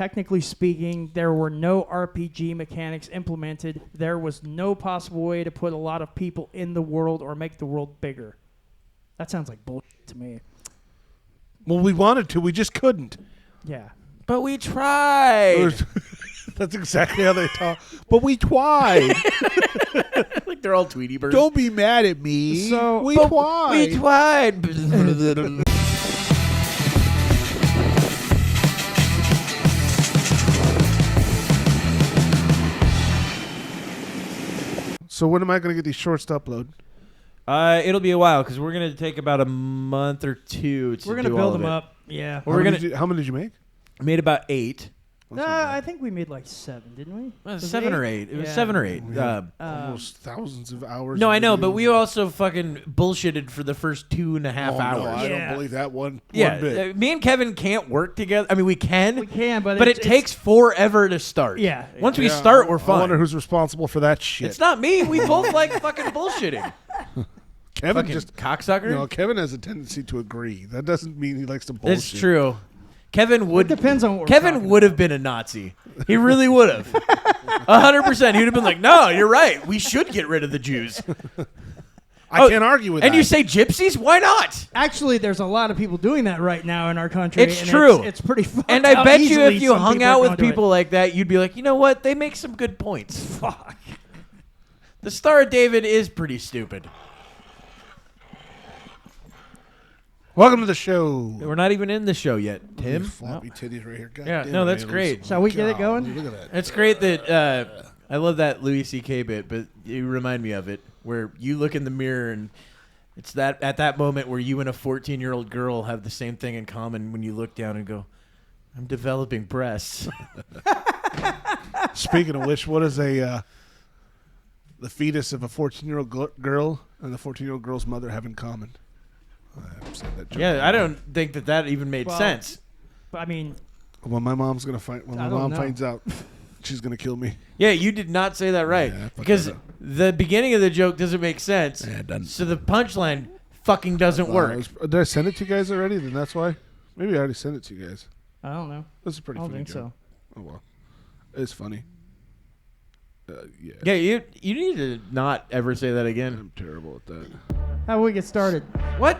technically speaking, there were no RPG mechanics implemented. There was no possible way to put a lot of people in the world or make the world bigger. That sounds like bullshit to me. Well, we wanted to. We just couldn't. Yeah. But we tried. That's exactly how they talk. But we tried. Like they're all Tweety birds. Don't be mad at me. So we tried. We tried. So when am I going to get these shorts to upload? It'll be a while because we're gonna take about a month or two to we're going to build them up. Yeah. Well, How many did you make? I made about 8. I think we made like 7, didn't we? Was 7 or 8. It was 7 or 8. Almost thousands of hours. No, I know, but we also fucking bullshitted for the first 2.5 hours. No, I Yeah. don't believe that one Yeah, bit. me and Kevin can't work together. I mean, we can, but it takes forever to start. Yeah. Once we start, we're I fine. wonder who's responsible for that shit. It's not me. We both like fucking bullshitting. Kevin. Fucking Just cocksucker. Kevin has a tendency to agree. That doesn't mean he likes to bullshit. It's true. Kevin would. It depends on what we're Kevin talking would have been a Nazi. He really would have. 100%. He would have been like, "No, you're right. We should get rid of the Jews." I can't argue with that. And you say gypsies? Why not? Actually, there's a lot of people doing that right now in our country. It's and true. It's pretty fucked And I up bet you easily if you some hung people out are with gonna do people like that, you'd be like, you know what? They make some good points. Fuck. The Star of David is pretty stupid. Welcome to the show. We're not even in the show yet, Tim. Floppy titties right here. God Yeah, damn no, it, that's man. great. Shall we get it going? Look at that. It's great that I love that Louis C.K. bit, but you remind me of it, where you look in the mirror and it's that at that moment where you and a 14-year-old girl have the same thing in common when you look down and go, I'm developing breasts. Speaking of which, what is the fetus of a 14-year-old girl and the 14-year-old girl's mother have in common? I said that joke. Yeah, I don't think that even made sense. I mean, When my mom's gonna find, when my I don't mom know. finds out, she's gonna kill me. Yeah, you did not say that right. Yeah, fuck because that up. the beginning of the joke doesn't make sense. Yeah, it doesn't. So the punchline fucking doesn't work. Did I send it to you guys already? Then that's why. Maybe I already sent it to you guys. I don't know. This is a pretty I don't funny think joke. so. Oh well, it's funny. Yeah. Yeah, you need to not ever say that again. I'm terrible at that. How do we get started? What?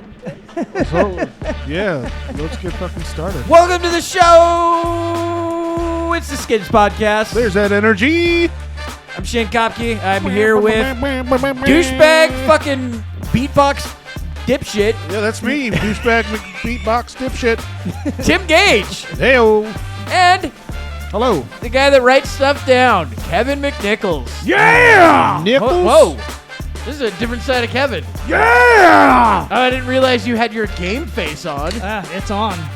So, yeah, let's get fucking started. Welcome to the show. It's the SKIDS Podcast. There's that energy. I'm Shane Kopke. I'm here with douchebag fucking beatbox dipshit Yeah, that's me, douchebag beatbox dipshit. Tim Gage Heyo. and Hello. the guy that writes stuff down, Kevin McNichols. Yeah. Nichols. Whoa. This is a different side of Kevin. Yeah. Oh, I didn't realize you had your game face on. It's on. I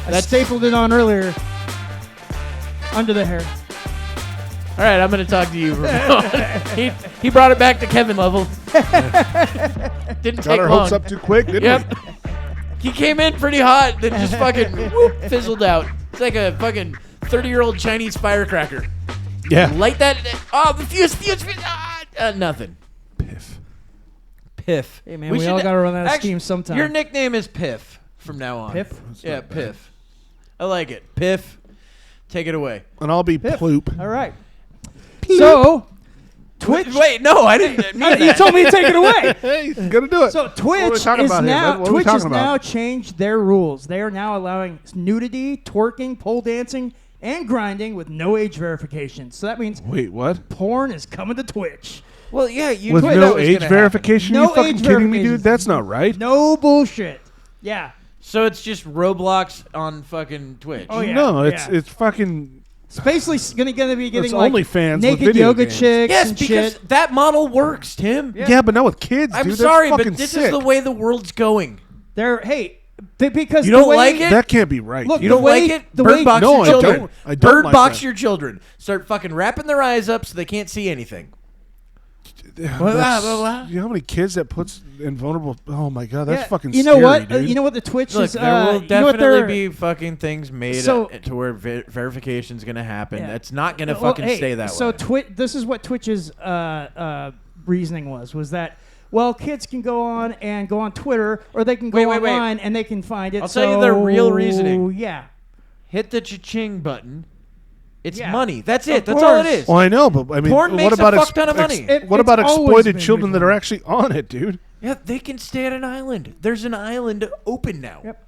That's- stapled it on earlier. Under the hair. All right, I'm going to talk to you. he brought it back to Kevin level. Didn't Got take our long. hopes up too quick, didn't Yep. He came in pretty hot, then just fucking whoop, fizzled out. It's like a fucking 30-year-old Chinese firecracker. we? Yeah. Light that. Oh, the fuse. Nothing. Piff. Hey, man, we all got to run out of steam sometime. Your nickname is Piff from now on. Piff? Yeah, not bad. Piff. I like it. Piff. Take it away. And I'll be Ploop. All right. So, Twitch. Wait, no, I didn't mean You that. told me to take it away. Hey, he's gonna do it. So What are we Twitch talking is about here? now What are we Twitch has talking about? now changed their rules. They are now allowing nudity, twerking, pole dancing, and grinding with no age verification. So that means Wait, what? porn is coming to Twitch. Well, yeah, you With knew that no was age gonna verification? No you fucking age kidding me, verification. dude? That's not right. No bullshit. Yeah. happen. So it's just Roblox on fucking Twitch. Oh, yeah. No, it's yeah. it's fucking. It's basically gonna be getting It's like OnlyFans with naked video yoga games. chicks Yes, and because shit. that model works, Tim. Yeah, but not with kids, I'm dude. sorry, That's but fucking this sick. is the way the world's going. Because You the don't way, like it? That can't be right. Look, You the don't way- like it? the Bird way- box No, your I children. don't. I don't Bird like box that. your children. Start fucking wrapping their eyes up so they can't see anything. That's- Blah. You know how many kids that puts in vulnerable? Oh my god, that's Yeah, fucking. you know scary, what? Dude. You know what the Twitch Look, is. there will you know what definitely they're- be fucking things made So- to where verification's going to happen. Yeah. That's not going to Well, fucking hey, stay that so way. This is what Twitch's reasoning was that, well, kids can go on Twitter, or they can go Wait. online and they can find it. I'll tell you their real reasoning. Yeah. Hit the cha-ching button It's Yeah. money. That's Of it. That's all it course. is. Well, I know, but I mean, Porn what makes about a fuck ton of money. what about It's always exploited been children that are money. actually on it, dude? Yeah, they can stay at an island. There's an island open now. Yep.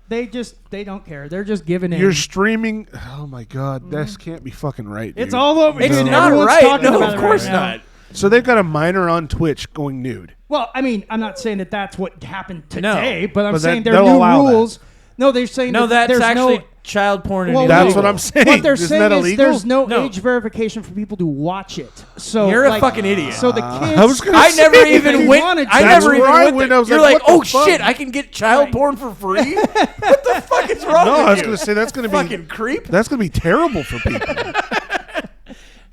They don't care. They're just giving in. You're streaming. Oh my God, this can't be fucking right. It's dude. all over. It's dude. not Everyone's right. talking No, about of it course right now. not. So they've got a minor on Twitch going nude. Well, I mean, I'm not saying that that's what happened today, but I'm But saying that- there are they'll new allow that. rules. No, they're saying No, that that's there's actually no. child porn and Well, illegal. That's what I'm saying. What they're Isn't saying that is illegal? there's no No. age verification for people to watch it. So You're a like, fucking idiot. So the kids. I was gonna I say, never they even went. wanted I to. That's never even where I went. went. There. I was You're like, like, what oh the fuck? shit, I can get child Right. porn for free. What the fuck is wrong No, with I was you? going to say that's going to be Fucking creep. That's going to be terrible for people.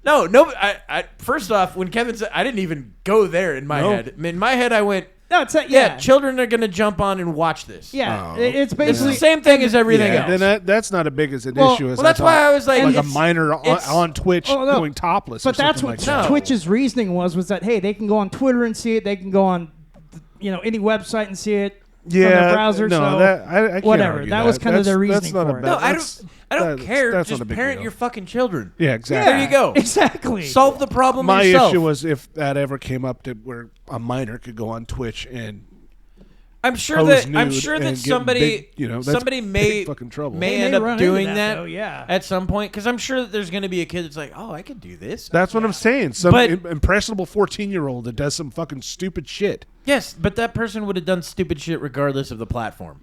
No. I first off, when Kevin said, I didn't even go there in my No. head. In my head, I went, No, it's not, yeah, children are gonna jump on and watch this. Yeah, Oh. it's It's basically the same thing as everything Yeah, else. then that's not as big as an Well- issue as Well, that's I why thought. I was like, like a it's- minor it's- on Twitch Oh, no. going topless. But or that's something what like that. Twitch's reasoning was that hey, they can go on Twitter and see it. They can go on, any website and see it from their browser. no, so that I can't whatever. argue That was kind of That's- their that's reasoning not a for it. bad- No, I that's- don't care. That's Just not a big parent deal. your fucking children. Yeah, exactly. There you go. Exactly. Solve the problem My yourself. issue was if that ever came up to where a minor could go on Twitch and I'm sure pose that nude and get somebody big, that's somebody may big fucking trouble. may They end may up run into doing that, that though, yeah. at some point because I'm sure that there's going to be a kid that's like, oh, I could do this. That's what I'm saying. Some But- impressionable 14-year-old that does some fucking stupid shit. Yes, but that person would have done stupid shit regardless of the platform.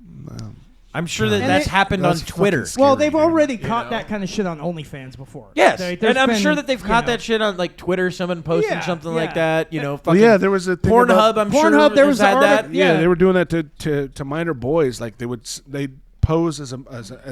I'm sure that And that's it- happened on That's Twitter. fucking Well, scary, they've dude. already caught that kind of shit on OnlyFans before. Yes, There's and I'm been, sure that they've caught you know, that shit on like Twitter. Someone posting Yeah, something yeah. like that. You know, Well, fucking yeah, there was a thing Pornhub. about- I'm Pornhub, sure there was has an had article- that. Yeah, they were doing that to minor boys. Like they pose as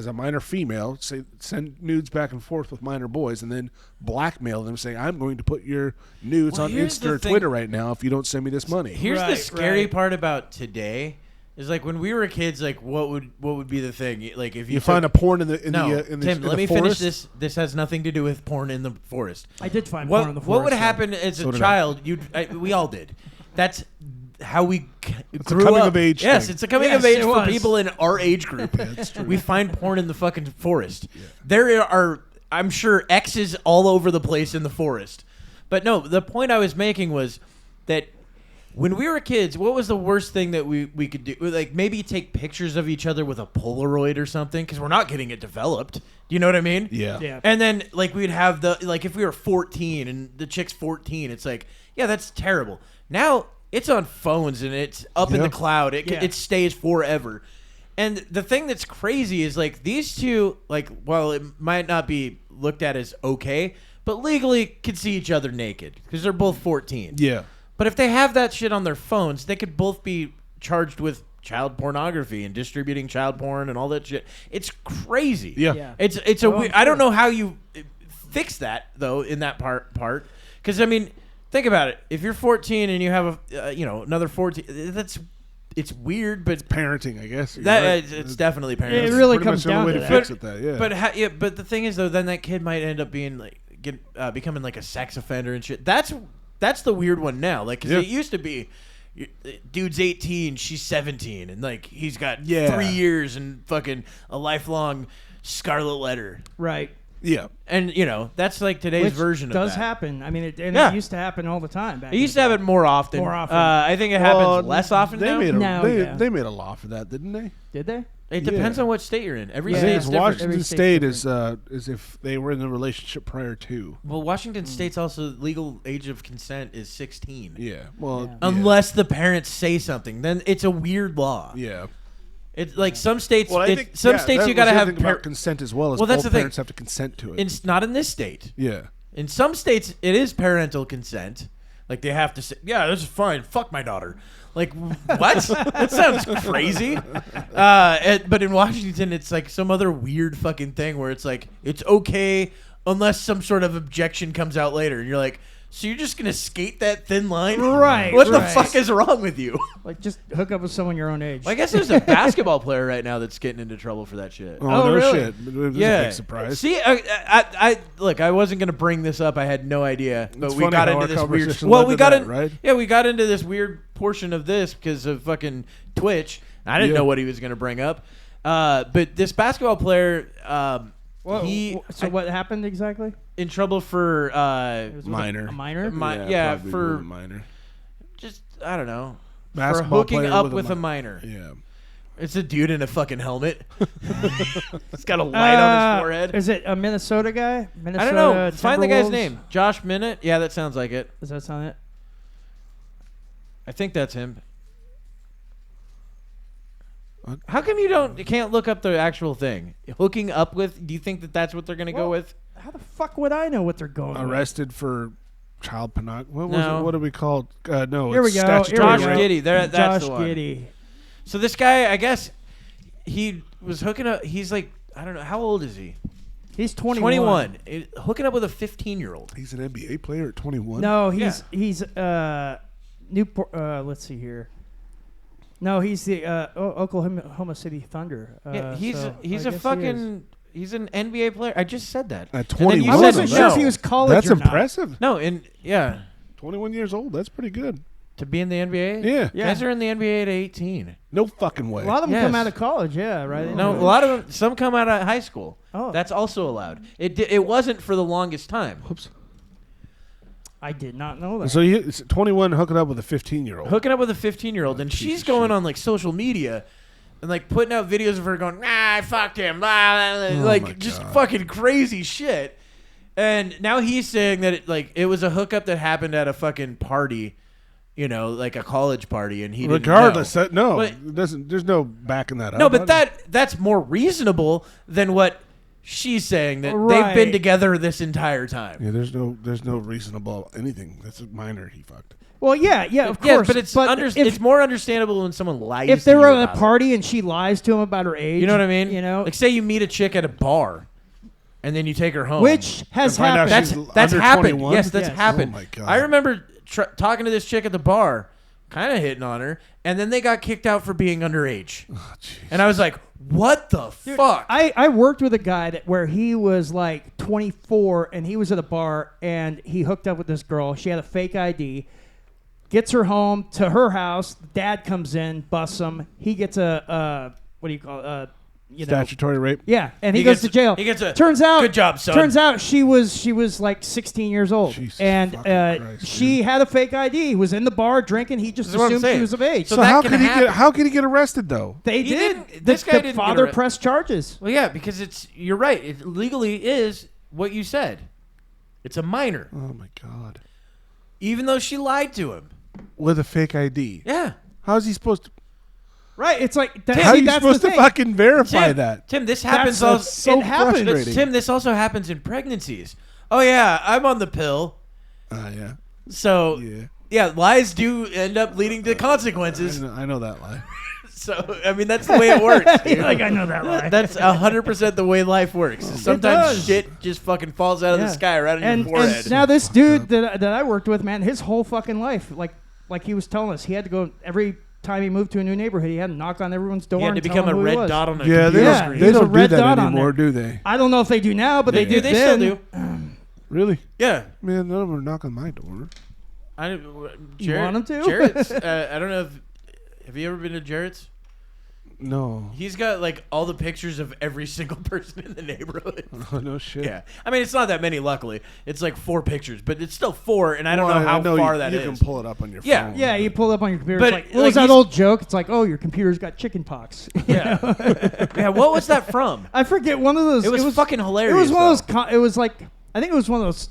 a minor female, send nudes back and forth with minor boys, and then blackmail them, saying, "I'm going to put your nudes Well, on here's Insta the or thing. Twitter right now if you don't send me this money." Here's the Right, scary right. part about today is like when we were kids. Like, what would be the thing? Like if You find a porn in the Tim, in let the me forest? finish this. This has nothing to do with porn in the forest. I did find porn in the What forest. would though. happen as So a did I. child? We all did. That's how we It's grew a coming up. of age Yes, thing. it's a coming Yes, of age it for was. people in our age group. That's true. We find porn in the fucking forest. There are, I'm sure, X's all over the place in the forest. But no, the point I was making was that when we were kids, what was the worst thing that we could do? Like maybe take pictures of each other with a Polaroid or something because we're not getting it developed. Do you know what I mean? Yeah. Yeah. And then like we'd have like if we were 14 and the chick's 14, it's like, yeah, that's terrible. Now it's on phones and it's up in Yeah. the cloud. Yeah. It stays forever. And the thing that's crazy is like these two, like while it might not be looked at as okay, but legally can see each other naked because they're both 14. Yeah. But if they have that shit on their phones, they could both be charged with child pornography and distributing child porn and all that shit. It's crazy. Yeah. Yeah. It's a Oh, weird, I'm I don't sure. know how you fix that though in that part because I mean think about it. If you're 14 and you have another 14, it's weird, but Parenting, I guess. You're that right. it's definitely parenting. It really Pretty comes much the only down way to to that. fix it. That yeah. But the thing is though, then that kid might end up being like becoming like a sex offender and shit. That's the weird one now. Like 'cause Yeah. it used to be, dude's 18, she's 17, and like he's got Yeah. 3 years and fucking a lifelong scarlet letter. Right. yeah. And that's like today's Which version of does that. happen. I mean, it Yeah. used to happen all the time. Back It used in to have the it more often. More often. I think it happens less often they now. Made a, No, they, yeah. they made a law for that, didn't they? day. Did they? It depends Yeah. on what state you're in. Every Yeah. I state think is it's different. Washington Every state's State is if they were in a relationship prior to. Well, Washington State's also legal age of consent is 16. Yeah. Well. Yeah. Unless the parents say something, then it's a weird law. Yeah. It's like some states. Well, I it- think some states that you got to was the have. thing about consent as well. As Well, that's both the thing. parents have to consent to it. Not in this state. Yeah. In some states, it is parental consent. Like they have to say, "Yeah, this is fine. Fuck my daughter." Like what? That sounds crazy. But in Washington, it's like some other weird fucking thing where it's like it's okay unless some sort of objection comes out later, and you're like, "So you're just gonna skate that thin line?" Right, What the right. fuck is wrong with you? Like, just hook up with someone your own age. Well, I guess there's a basketball player right now that's getting into trouble for that shit. Oh, Oh, no really? shit. It was a big surprise. See, I look. I wasn't gonna bring this up. I had no idea, but It's we funny got how into our this weird. conversation Well, led we to got that, in. right? Yeah, we got into this weird portion of this because of fucking Twitch. I didn't Yeah. know what he was gonna bring up. But this basketball player, So what happened exactly? In trouble for It was with Minor. A minor? Probably for with a minor. just I don't know. Basketball for hooking player up with with a minor. Yeah. It's a dude in a fucking helmet. He's got a light on his forehead. Is it a Minnesota guy? Minnesota I don't know. Find the guy's Timberwolves? name. Josh Minute? Yeah, that sounds like it. Does that sound it? I think that's him. How come you can't look up the actual thing? Hooking up with? Do you think that that's what they're going to go with? How the fuck would I know what they're going with? Arrested for child pornography. What was No. it? What do we call it? No, Here we it's go. statutory Josh Here we rape. go. Giddy. That's Josh the one. Giddy. So this guy, I guess, he was hooking up. He's like, I don't know. How old is he? He's 21. 21. Hooking up with a 15-year-old. He's an NBA player at 21. No, he's Newport. Let's see here. No, he's the Oklahoma City Thunder. He's so he's I a guess fucking he's an NBA player. I just said that. At And then 21. you I said wasn't sure no. if he was college. That's or not. impressive. No, 21 years old. That's pretty good. to be in the NBA. Yeah. Yeah. Guys are in the NBA at 18. No fucking way. A lot of them Yes. come out of college. Yeah, right. No, a lot of them. Some come out of high school. Oh. That's also allowed. It wasn't for the longest time. Oops. I did not know that. So it's 21 hooking up with a 15-year-old. Hooking up with a 15-year-old, and Piece she's of going shit. on like social media and like putting out videos of her going, I fucked him, blah, blah, blah, Oh like my just God. fucking crazy shit. And now he's saying that it was a hookup that happened at a fucking party, like a college party, and he didn't Regardless, know. no, But- it doesn't. There's no backing that up. No, but that's more reasonable than what she's saying that they've Right. been together this entire time. Yeah, there's no reasonable anything. That's a minor he fucked. Well, yeah, of Yeah, course. but it's more understandable when someone lies. if to they you were at a about it. party and she lies to him about her age, You know what I mean? Like say you meet a chick at a bar, and then you take her home. which has And find out happened. she's That's under happened. 21? Yes, that's Yes. happened. Oh my God. I remember talking to this chick at the bar, kind of hitting on her, and then they got kicked out for being underage. Oh, jeez. And I was like, "What the fuck?" I worked with a guy where he was like 24 and he was at a bar and he hooked up with this girl. She had a fake ID. Gets her home to her house. Dad comes in, busts him. He gets a what do you call it? Statutory rape. Yeah, and he He goes gets- to jail. he gets a turns out good job, son. Turns out she was like 16 years old, Jesus and fucking Christ, she had a fake ID. He was in the bar drinking. He just This is what I'm assumed she saying. was of age. So So that how can could he happen. get? How could he get arrested though? They He did. didn't- this guy the didn't get father arrested. pressed charges. Well, yeah, because you're right. It legally is what you said. It's a minor, Oh my God. even though she lied to him. With a fake ID. Yeah. How's he supposed to? Right? It's like How are you that's supposed the to thing. fucking verify Tim, that? Tim, this happens. That's Also, so it happens. frustrating. Tim, this also happens in pregnancies. Oh yeah, I'm on the pill. Yeah. So Yeah. yeah, lies do end up leading to I consequences. know that lie. So I mean, that's the way it works. dude. Like I know that lie. That's 100% the way life works. Sometimes does. shit just fucking falls out of the Yeah. sky right on and, your forehead. and now this dude that I worked with, man, his whole fucking life, like he was telling us, he had to go every time he moved to a new neighborhood. He had to knock on everyone's door. he had to and tell become a them who he red was. dot on a Yeah, computer Yeah, screen. they there's a don't do red that dot on anymore, there. do they? I don't know if they do now, but they, do. did They then. still do. Really? Yeah. Man, none of them are knocking on my door. Jared, want him to? Jarrett's. I don't know if. Have you ever been to Jarrett's? No. He's got like all the pictures of every single person in the neighborhood. Oh, no shit. Yeah, I mean it's not that many. Luckily, it's like 4 pictures, but it's still 4, and I don't Well, know how far you, that you is. can pull it up on your Yeah. phone. Yeah, you pull it up on your computer. But, It's like, what like, was that he's- old joke? It's like, oh, your computer's got chicken pox. Yeah, yeah. What was that from? I forget one of those. It was fucking hilarious. It was one though. of those. It was like, I think it was one of those.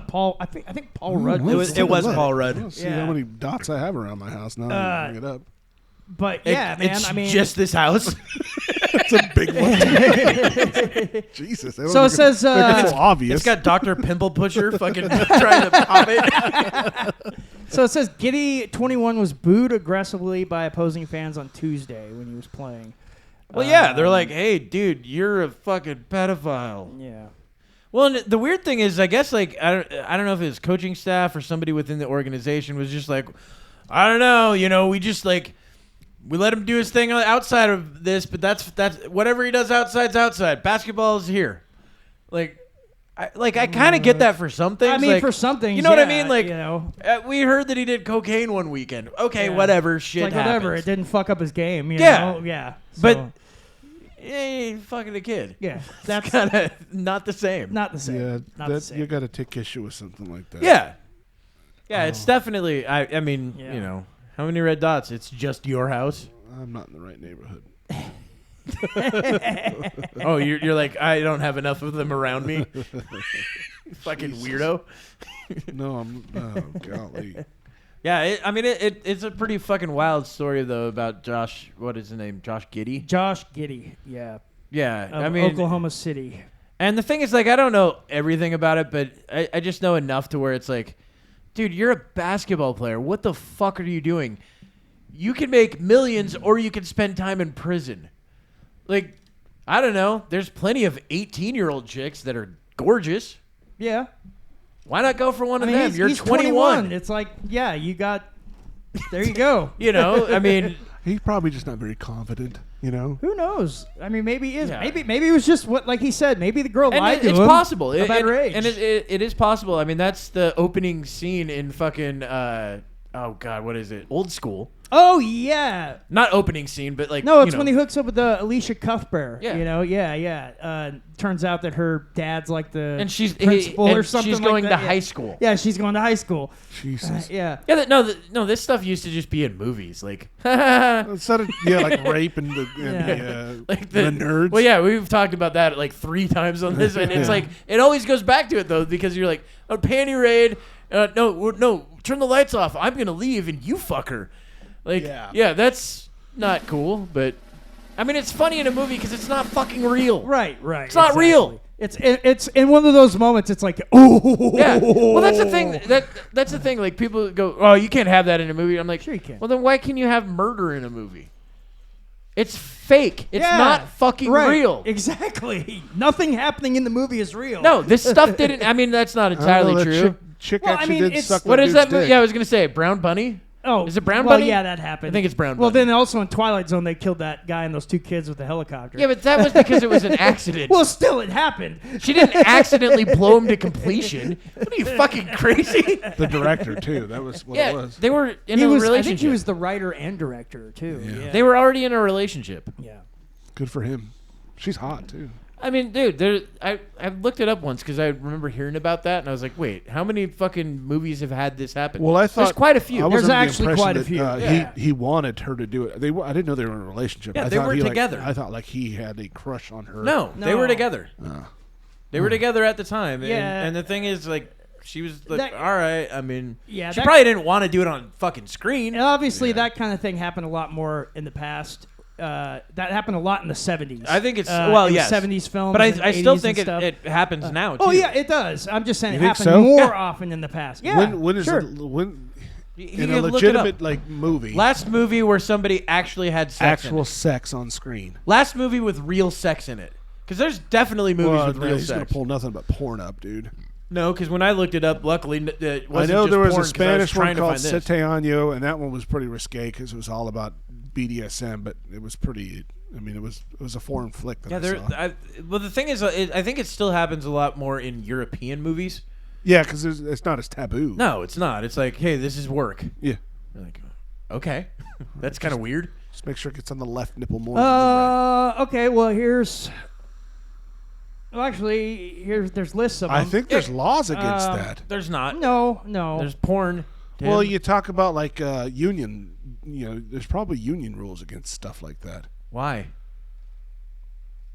Paul, I think Paul Rudd. It was- it was Paul Rudd. I don't see Yeah. how many dots I have around my house now. I bring it up. But yeah, man. It's I mean, just this house. It's a big one. Jesus. I don't So it think says, think it's so obvious. It's got Dr. Pimple Pusher fucking trying to pop it. so it says Giddy 21 was booed aggressively by opposing fans on Tuesday when he was playing. Well, yeah, they're like, "Hey, dude, you're a fucking pedophile." Yeah. Well, and the weird thing is, I guess, like, I don't know if his coaching staff or somebody within the organization was just like, I don't know, we just like, we let him do his thing outside of this, but that's whatever he does outside's outside. Basketball is here. Like, I kind of get that for some things. I mean, like, for some things, you know what I yeah, mean? Like, you know, we heard that he did cocaine one weekend. Okay, Yeah. whatever, it's shit like whatever. happens. It didn't fuck up his game. You Yeah. know? Yeah. But So, ain't fucking a kid. Yeah, That's that's kind of not the same. not the same. Yeah, not the that same. you got to take issue with something like that. Yeah. Yeah, it's definitely. I mean, Yeah. you know, how many red dots? It's just your house. I'm not in the right neighborhood. Oh, you're like, I don't have enough of them around me. Fucking weirdo. No, I'm. Oh, golly. Yeah, it's a pretty fucking wild story though about Josh. What is his name? Josh Giddy. Josh Giddy, yeah, Yeah, of Oklahoma City. And the thing is, like, I don't know everything about it, but I just know enough to where it's like, dude, you're a basketball player. What the fuck are you doing? You can make millions, or you can spend time in prison. Like, I don't know. There's plenty of 18-year-old chicks that are gorgeous. Yeah, Why not go for one I of mean, them? You're he's 21. It's like, yeah, you got. There you go. You know, I mean, He's probably just not very confident. You know. Who knows? I mean, maybe he is. Yeah. Maybe it was just what, like he said. Maybe the girl and lied to it's him possible. about her age. And it is possible. I mean, that's the opening scene in fucking, oh, God, what is it? Old School. Oh yeah. Not opening scene, but like, No, it's you know. when he hooks up with Alicia Cuthbert. Yeah. You know, yeah. Turns out that her dad's like the And she's principal and or something. she's like going that. to Yeah. high school. Yeah, she's going to high school. Jesus. Yeah. Yeah, no, this stuff used to just be in movies, like, Instead of like rape and like the nerds. Well, yeah, we've talked about that like 3 times on this, and it's like it always goes back to it though, because you're like, a panty raid, no, turn the lights off. I'm gonna leave, and you fuck her. Like, yeah, that's not cool, but I mean, it's funny in a movie because it's not fucking real. Right. It's not real. It's in one of those moments. It's like, oh. Yeah. Well, that's the thing. That's the thing. Like, people go, oh, you can't have that in a movie. I'm like, Sure you can. Well, then why can you have murder in a movie? It's fake. It's Yeah, not fucking right. real. Exactly. Nothing happening in the movie is real. No, this stuff didn't. I mean, that's not I don't know, entirely that true. Chick Well, I actually mean, did it's- suck What that is that dude's movie? dick. Yeah, I was gonna say Brown Bunny. Oh, Is it Brown well, Bunny? yeah, that happened. I think it's Brown Well, Bunny. then also in Twilight Zone, they killed that guy and those 2 kids with the helicopter. Yeah, but that was because it was an accident. well, still, it happened. She didn't accidentally blow him to completion. What are you fucking crazy? The director too. That was what it Yeah, was. they were in He a was. relationship. I think he was the writer and director too. Yeah. Yeah. They were already in a relationship. Yeah. Good for him. She's hot too. I mean, dude, I looked it up once because I remember hearing about that, and I was like, wait, how many fucking movies have had this happen? Well, I thought there's quite a few. I was There's under the actually impression quite a that, few. Yeah. He wanted her to do it. I didn't know they were in a relationship. Yeah, I they thought were he, together. I thought like he had a crush on her. No, they were No. together. They were together at the time. And, Yeah. and the thing is, like, she was like, That- all right. I mean, Yeah, she that- probably didn't want to do it on fucking screen. And obviously, that kind of thing happened a lot more in the past. That happened a lot in the 70s. I think it's in yes, the 70s films. but and I still 80s think and stuff. it happens now too. Oh yeah, it does. I'm just saying You it think happened so? more Yeah. often in the past. Yeah. When is sure. it? When You in can a look it up. legitimate like movie, Last movie where somebody actually had sex. in actual it. sex on screen. Last movie with real sex in it. Because there's definitely movies Well, with real he's gonna sex. pull nothing but porn up, dude. No, because when I looked it up, luckily it I wasn't know just there was porn, a 'cause I Spanish trying one to called find this. Sete Año, and that one was pretty risque because it was all about BDSM, but it was pretty. I mean, it was a foreign flick that Yeah, I saw. well, the thing is, I think it still happens a lot more in European movies. Yeah, because it's not as taboo. No, it's not. It's like, hey, this is work. Yeah. You're like, okay, that's kind of weird. Just make sure it gets on the left nipple more than the right. Okay. Well, here's. Well, actually, there's lists of them. I think there's laws against that. There's not. No. There's porn. Tim. Well, you talk about like union. You know, there's probably union rules against stuff like that. Why?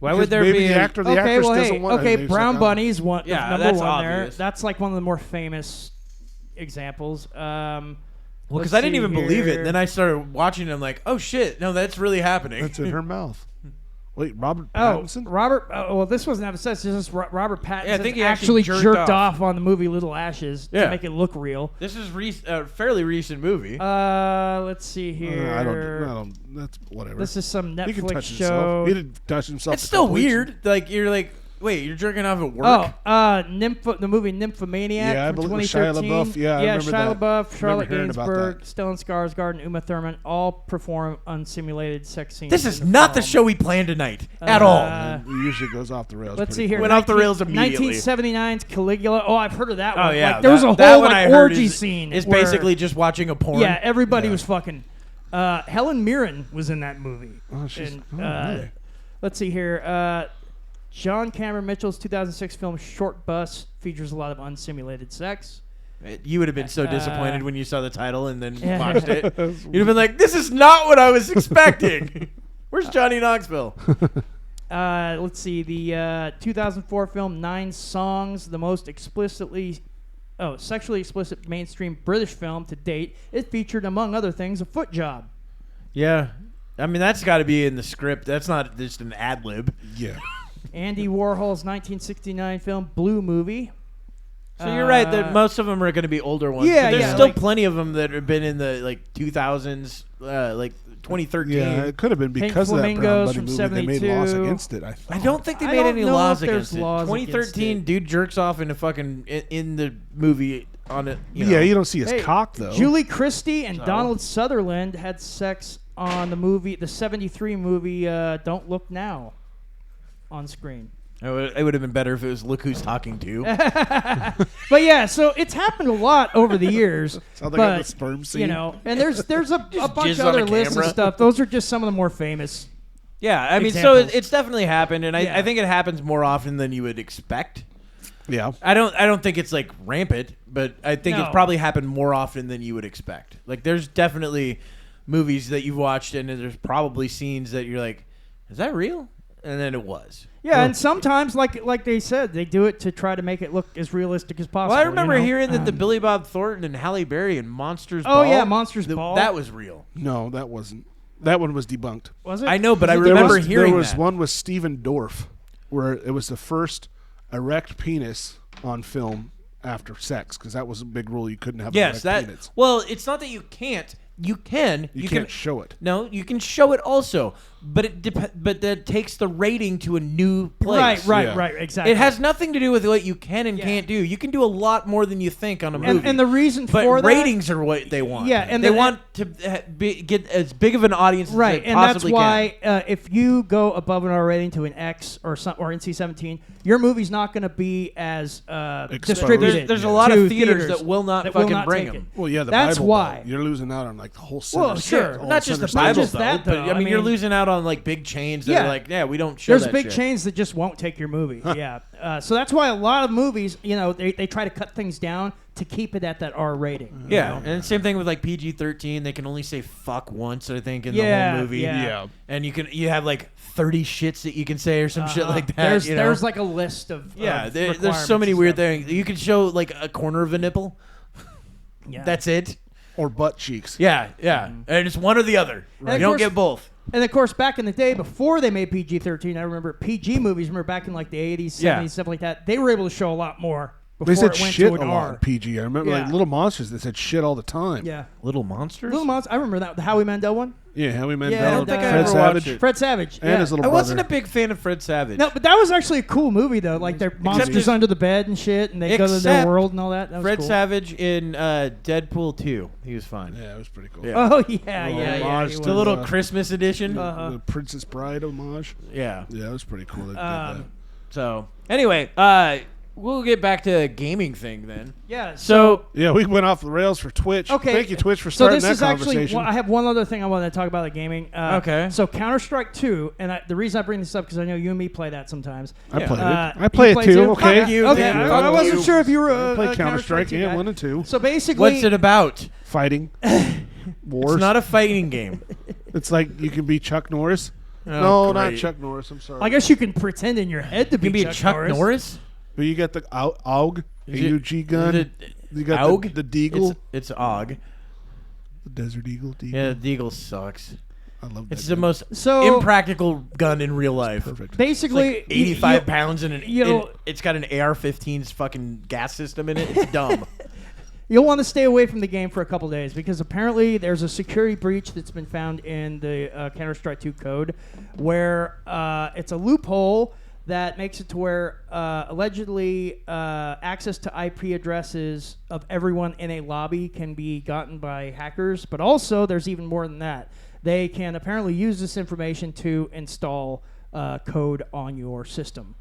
Why Because would there maybe be? the a- actor, the Okay. actress Well, doesn't hey. want. Okay. it's Brown like, Bunny's one. Yeah, number that's one there. obvious. That's like one of the more famous examples. Well, let's because I didn't see even believe it. here. Then I started watching and I'm like, oh shit, no, that's really happening. That's in her mouth. Wait, Robert Oh, Pattinson? Robert. Well, this wasn't having sex. This is Robert Pattinson. Yeah, I think he actually actually jerked jerked off on the movie Little Ashes Yeah. to make it look real. This is a fairly recent movie. Let's see here. I don't. That's whatever. This is some he can Netflix touch show. himself. He didn't touch himself. It's a still couple weeks. weird. Like you're like, wait, you're jerking off at work? The movie Nymphomaniac Yeah, I from believe with Shia 2013. LaBeouf. Yeah, I remember Shia that. LaBeouf, Charlotte hearing about Gainsbourg, that. Stellan Skarsgård, and Uma Thurman all perform unsimulated sex scenes. This is in not the film. show we planned tonight at all. It usually goes off the rails. Let's pretty see here. Went off the rails immediately. 1979's Caligula. Oh, I've heard of that Oh one. yeah, Like, there was a that whole one like, I heard orgy is, scene. Is where- basically just watching a porn. Yeah, everybody Yeah. was fucking. Helen Mirren was in that movie. Oh, she's And, really? Let's see here. John Cameron Mitchell's 2006 film Short Bus features a lot of unsimulated sex. You would have been so disappointed when you saw the title and then watched it. You'd have been like, this is not what I was expecting. Where's Johnny Knoxville? Let's see. The 2004 film 9 Songs, the most sexually explicit mainstream British film to date. It featured, among other things, a foot job. Yeah. I mean, that's got to be in the script. That's not just an ad lib. Yeah. Andy Warhol's 1969 film Blue Movie. So you're right that most of them are going to be older ones. Yeah, but there's still plenty of them that have been in the 2000s, 2013. Yeah, it could have been because of that Brown Buddy movie. They made laws against it. I don't think they made any laws against it. 2013, dude jerks off in a fucking in the movie on it. You don't see his cock though. Julie Christie and Donald Sutherland had sex on the 73 movie Don't Look Now on screen. It would have been better if it was Look Who's Talking To. But yeah, so it's happened a lot over the years. Sounds like on the sperm scene. And there's a bunch of other lists and stuff. Those are just some of the more famous. Yeah, I mean, examples. so it's definitely happened, and I think it happens more often than you would expect. Yeah. I don't think it's like rampant, but I think it's probably happened more often than you would expect. Like, there's definitely movies that you've watched, and there's probably scenes that you're like, is that real? And then it was. Yeah, and sometimes, like they said, they do it to try to make it look as realistic as possible. Well, I remember hearing that the Billy Bob Thornton and Halle Berry and Monsters Ball. Oh, yeah, Monsters Ball. That was real. No, that wasn't. That one was debunked. Was it? I know, but I remember hearing there was that. one with Steven Dorff where it was the first erect penis on film after sex, because that was a big rule. You couldn't have an erect penis. Well, it's not that you can't. You can. You can't show it. No, you can show it also, but but that takes the rating to a new place. Right, exactly. It has nothing to do with what you can and can't do. You can do a lot more than you think on a movie. And the reason for that, ratings are what they want. Yeah, and they want to get as big of an audience as they possibly can. And that's why if you go above an R rating to an X or NC-17, your movie's not going to be as distributed. There's a lot of theaters that will not fucking bring them. Well, yeah, that's Bible why you're losing out on like the whole center. Well, sure, not just the Bible, though. But I mean, you're losing out on like big chains that are like, we don't show. There's big chains that just won't take your movie. Yeah, so that's why a lot of movies, they try to cut things down to keep it at that R rating. Yeah, and same thing with like PG-13. They can only say fuck once, I think, in the whole movie. Yeah, and you have like 30 shits that you can say or some shit like that. There's like a list of there's so many weird things. You can show like a corner of a nipple. Yeah, that's it. Or butt cheeks. Yeah, and it's one or the other. Right. You don't get both. And of course, back in the day, before they made PG-13, I remember PG movies. Remember back in like the 80s, 70s, stuff like that. They were able to show a lot more. They said it went shit to an a lot R. in PG. I remember like Little Monsters. They said shit all the time. Yeah, Little Monsters. I remember that the Howie Mandel one. Yeah, Howie Mandel. I don't think I Fred ever Savage. watched it. Fred Savage. And his little brother. I wasn't a big fan of Fred Savage. No, but that was actually a cool movie though. Like their monsters under the bed and shit, and they go to their world and all that. That was Fred cool. Savage in Deadpool 2. He was fine. Yeah, it was pretty cool. Yeah. Oh yeah. Homage The to little Christmas edition. The Princess Bride homage. Yeah. Yeah, it was pretty cool. They did that. So anyway, we'll get back to the gaming thing then. Yeah. So yeah, we went off the rails for Twitch. Okay. Thank you, Twitch, for starting that conversation. Actually, I have one other thing I want to talk about the gaming. Okay. So Counter-Strike 2, and the reason I bring this up because I know you and me play that sometimes. I played it. I play it too. Okay. Fuck you, Okay. Dan. I wasn't sure if you were I a played Counter-Strike. Yeah, 1 and 2. So basically, what's it about? Fighting. Wars. It's not a fighting game. It's like you can be Chuck Norris. Oh, no, great. not Chuck Norris. I'm sorry. I guess you can pretend in your head to You can be be Chuck Norris. But you got the AUG, AUG gun. You got AUG? the Deagle. It's AUG. The Desert Eagle. Deagle. Yeah, the Deagle sucks. I love that. It's the most So- impractical gun in real life. Perfect. Basically, Like 85 pounds and you'll- it's got an AR-15's fucking gas system in it. It's dumb. You'll want to stay away from the game for a couple days because apparently there's a security breach that's been found in the Counter-Strike 2 code where it's a loophole that makes it to where allegedly access to IP addresses of everyone in a lobby can be gotten by hackers, but also there's even more than that. They can apparently use this information to install code on your system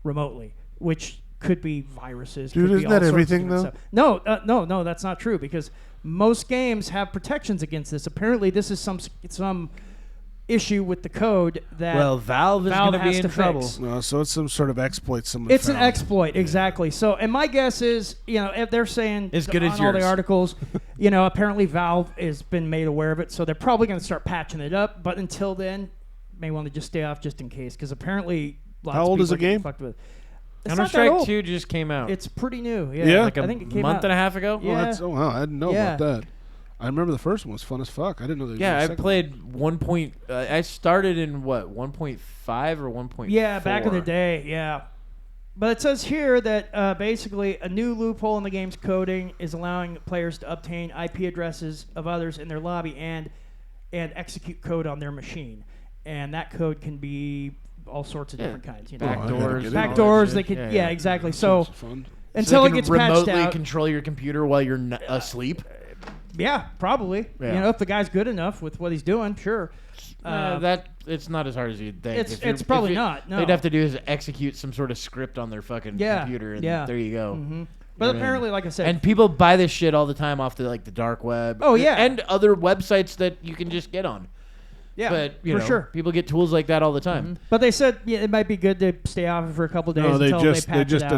remotely, which could be viruses. Dude, could be isn't all that sorts of everything, different though? stuff. No, that's not true because most games have protections against this. Apparently, this is some issue with the code that Valve is going to be has in to trouble. fix. No, so it's some sort of exploit. It's an exploit, exactly. So, and my guess is, if they're saying As good on as all the yours. articles, apparently Valve has been made aware of it, so they're probably going to start patching it up. But until then, may want to just stay off just in case, because apparently lots How of old people is the are getting game? fucked with. It's not that Counter-Strike old. 2 just came out. It's pretty new. Yeah? like I a think it came month out. and a half ago. Yeah. Wow, I didn't know Yeah. about that. I remember the first one was fun as fuck. I didn't know there was Yeah, a I second played 1. I started in 1.5 or 1.4. Yeah, back in the day, yeah. But it says here that basically a new loophole in the game's coding is allowing players to obtain IP addresses of others in their lobby and execute code on their machine. And that code can be all sorts of different kinds. Backdoors. get Backdoors, it. they could, Yeah. exactly. one. So Sounds fun. until they it can gets patched remotely out, control your computer while you're asleep. yeah, probably. Yeah. If the guy's good enough with what he's doing, sure. That it's not as hard as you'd think. It's probably not. No. They'd have to do is execute some sort of script on their fucking computer, and there you go. Mm-hmm. But apparently, like I said, And people buy this shit all the time off the dark web. Oh, yeah. and other websites that you can just get on. yeah, But for sure. people get tools like that all the time. But they said it might be good to stay off it for a couple days No, until they just patch it out.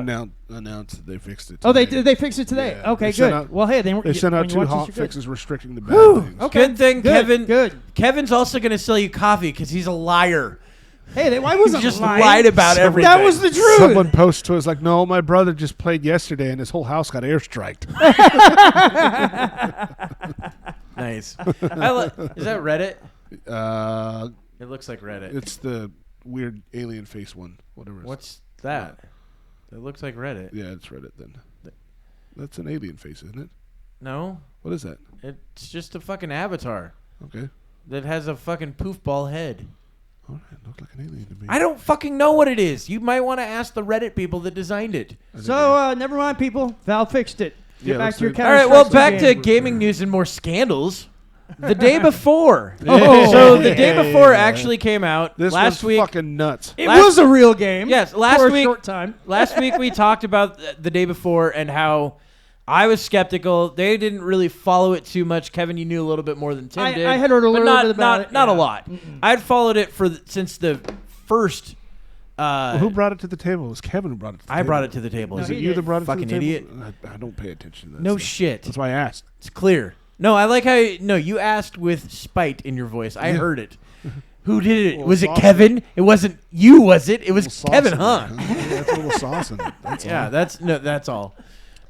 announced that they fixed it. Oh, today. they fixed it today. Yeah. Okay, They sent good. out- Well, hey, They sent out when you 2 watch this, hot you're good. fixes restricting the bad things. Okay. Good thing, Good, Kevin. good. Kevin's also going to sell you coffee because he's a liar. Hey, I wasn't He just lying. lied about everything. That was the truth. Someone posted to us like, "No, my brother just played yesterday, and his whole house got airstriked." Nice. Is that Reddit? It It looks like Reddit. it's the weird alien face one. Whatever. What's that? It looks like Reddit. Yeah, it's Reddit then. That's an alien face, isn't it? No, What is that? it's just a fucking avatar Okay. that has a fucking poofball head. All right, looks like an alien to me. I don't fucking know what it is. You might want to ask the Reddit people that designed it. So, never mind, people. Valve fixed it. Get Yeah, back looks to your like- Counter All right, well, Strike back to game. gaming news and more scandals. The day before. Oh. So the day before actually came out. This last was week. fucking nuts. It last- was a real game. Yes, last for a week- short time. Last week we talked about the day before and how I was skeptical. They didn't really follow it too much. Kevin, you knew a little bit more than Tim did. I had heard a but little not, bit about it. Not a Yeah. lot. I'd followed it since the first. Well, who brought it to the table? It was Kevin who brought it to the table. I brought it to the table. No, Is he it you did. that brought it Fucking to the idiot. table? I don't pay attention to that No stuff. shit. That's why I asked. It's clear. No, I like how you asked with spite in your voice. I heard it. Who did it? Little Was it sauce. Kevin? It wasn't you, was it? It was Little sauce Kevin, in huh? there, Yeah, that's a little sauce in it. That's Yeah, all. that's all.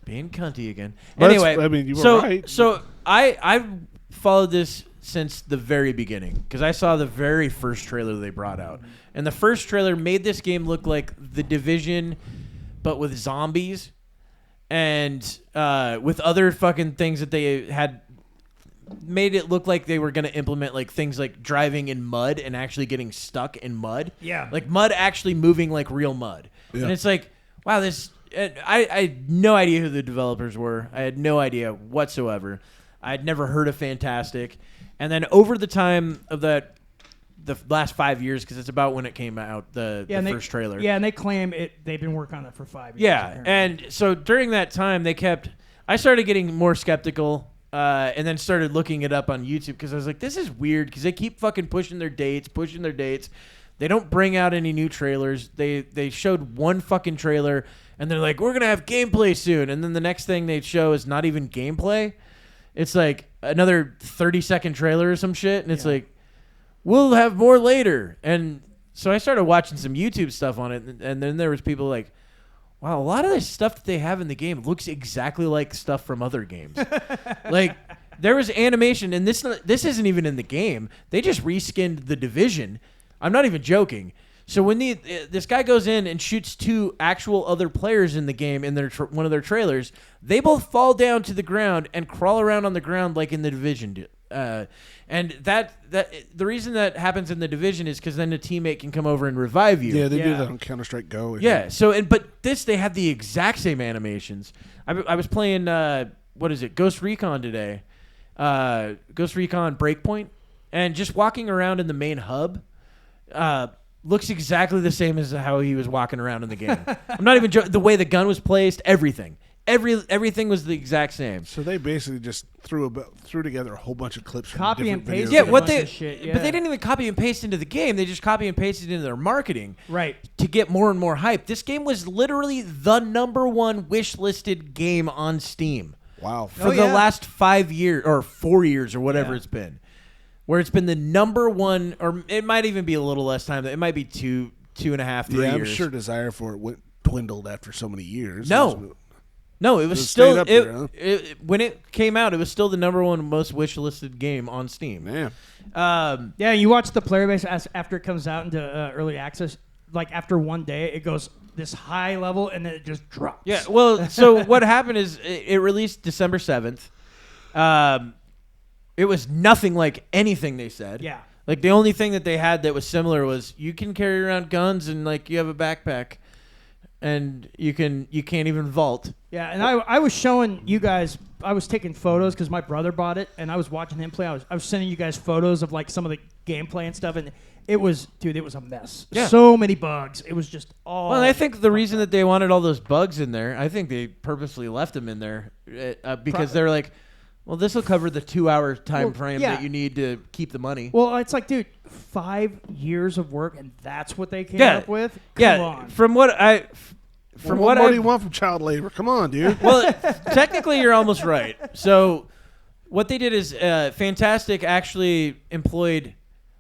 Being cunty again. But Anyway, I mean, you were so right. so I followed this since the very beginning because I saw the very first trailer they brought out, and the first trailer made this game look like The Division, but with zombies, and with other fucking things that they had. Made it look like they were going to implement like things like driving in mud and actually getting stuck in mud. Yeah. Like mud actually moving like real mud. Yeah. And it's like, wow, this. I had no idea who the developers were. I had no idea whatsoever. I had never heard of Fntastic. And then over the time of the last 5 years, because it's about when it came out, the first trailer. Yeah, and they claim they've been working on it for 5 years. Yeah, apparently. and so during that time, I started getting more skeptical, and then started looking it up on YouTube because I was like, this is weird because they keep fucking pushing their dates. They don't bring out any new trailers. They showed one fucking trailer, and they're like, we're going to have gameplay soon. And then the next thing they show is not even gameplay. It's like another 30-second trailer or some shit, and it's like, we'll have more later. And so I started watching some YouTube stuff on it, and then there was people like, wow, a lot of this stuff that they have in the game looks exactly like stuff from other games. Like, there was animation, and this isn't even in the game. They just reskinned The Division. I'm not even joking. So when this guy goes in and shoots 2 actual other players in the game in one of their trailers, they both fall down to the ground and crawl around on the ground like in The Division. And that the reason that happens in The Division is because then a teammate can come over and revive you. Yeah, they do that on Counter-Strike Go. Yeah. So but they had the exact same animations. I was playing what is it, Ghost Recon today, Ghost Recon Breakpoint, and just walking around in the main hub. Looks exactly the same as how he was walking around in the game. I'm not even joking. The way the gun was placed, everything Everything was the exact same. So they basically just threw together a whole bunch of clips. Copy from and different paste. videos. Yeah, a what bunch they of shit, but they yeah. didn't even copy and paste into the game. They just copy and pasted into their marketing. Right. To get more and more hype. This game was literally the number one wish listed game on Steam Wow. for the last 5 years or 4 years or whatever it's been. Where it's been the number one, or it might even be a little less time. It might be 2.5, 3 Yeah, years. I'm sure desire for it dwindled after so many years. No, it was It still stayed up there, huh? when it came out. It was still the number one most wish listed game on Steam. Man. Yeah, you watch the player base after it comes out into early access. Like after one day, it goes this high level and then it just drops. Yeah, well, so what happened is it released December 7th. It was nothing like anything they said. Yeah. Like the only thing that they had that was similar was you can carry around guns and like you have a backpack, and you can't even vault. Yeah, and I was showing you guys. I was taking photos because my brother bought it, and I was watching him play. I was sending you guys photos of like some of the gameplay and stuff, and it was a mess. Yeah. So many bugs. It was just all. Well, I think the reason that they wanted all those bugs in there, I think they purposely left them in there because they're like, well, this will cover the 2-hour time frame that you need to keep the money. Well, it's like, dude, 5 years of work, and that's what they came up with. Come on. From what What more do you want from child labor? Come on, dude. Well, technically, you're almost right. So, what they did is fntastic actually employed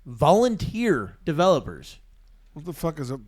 volunteer developers. What the fuck is a...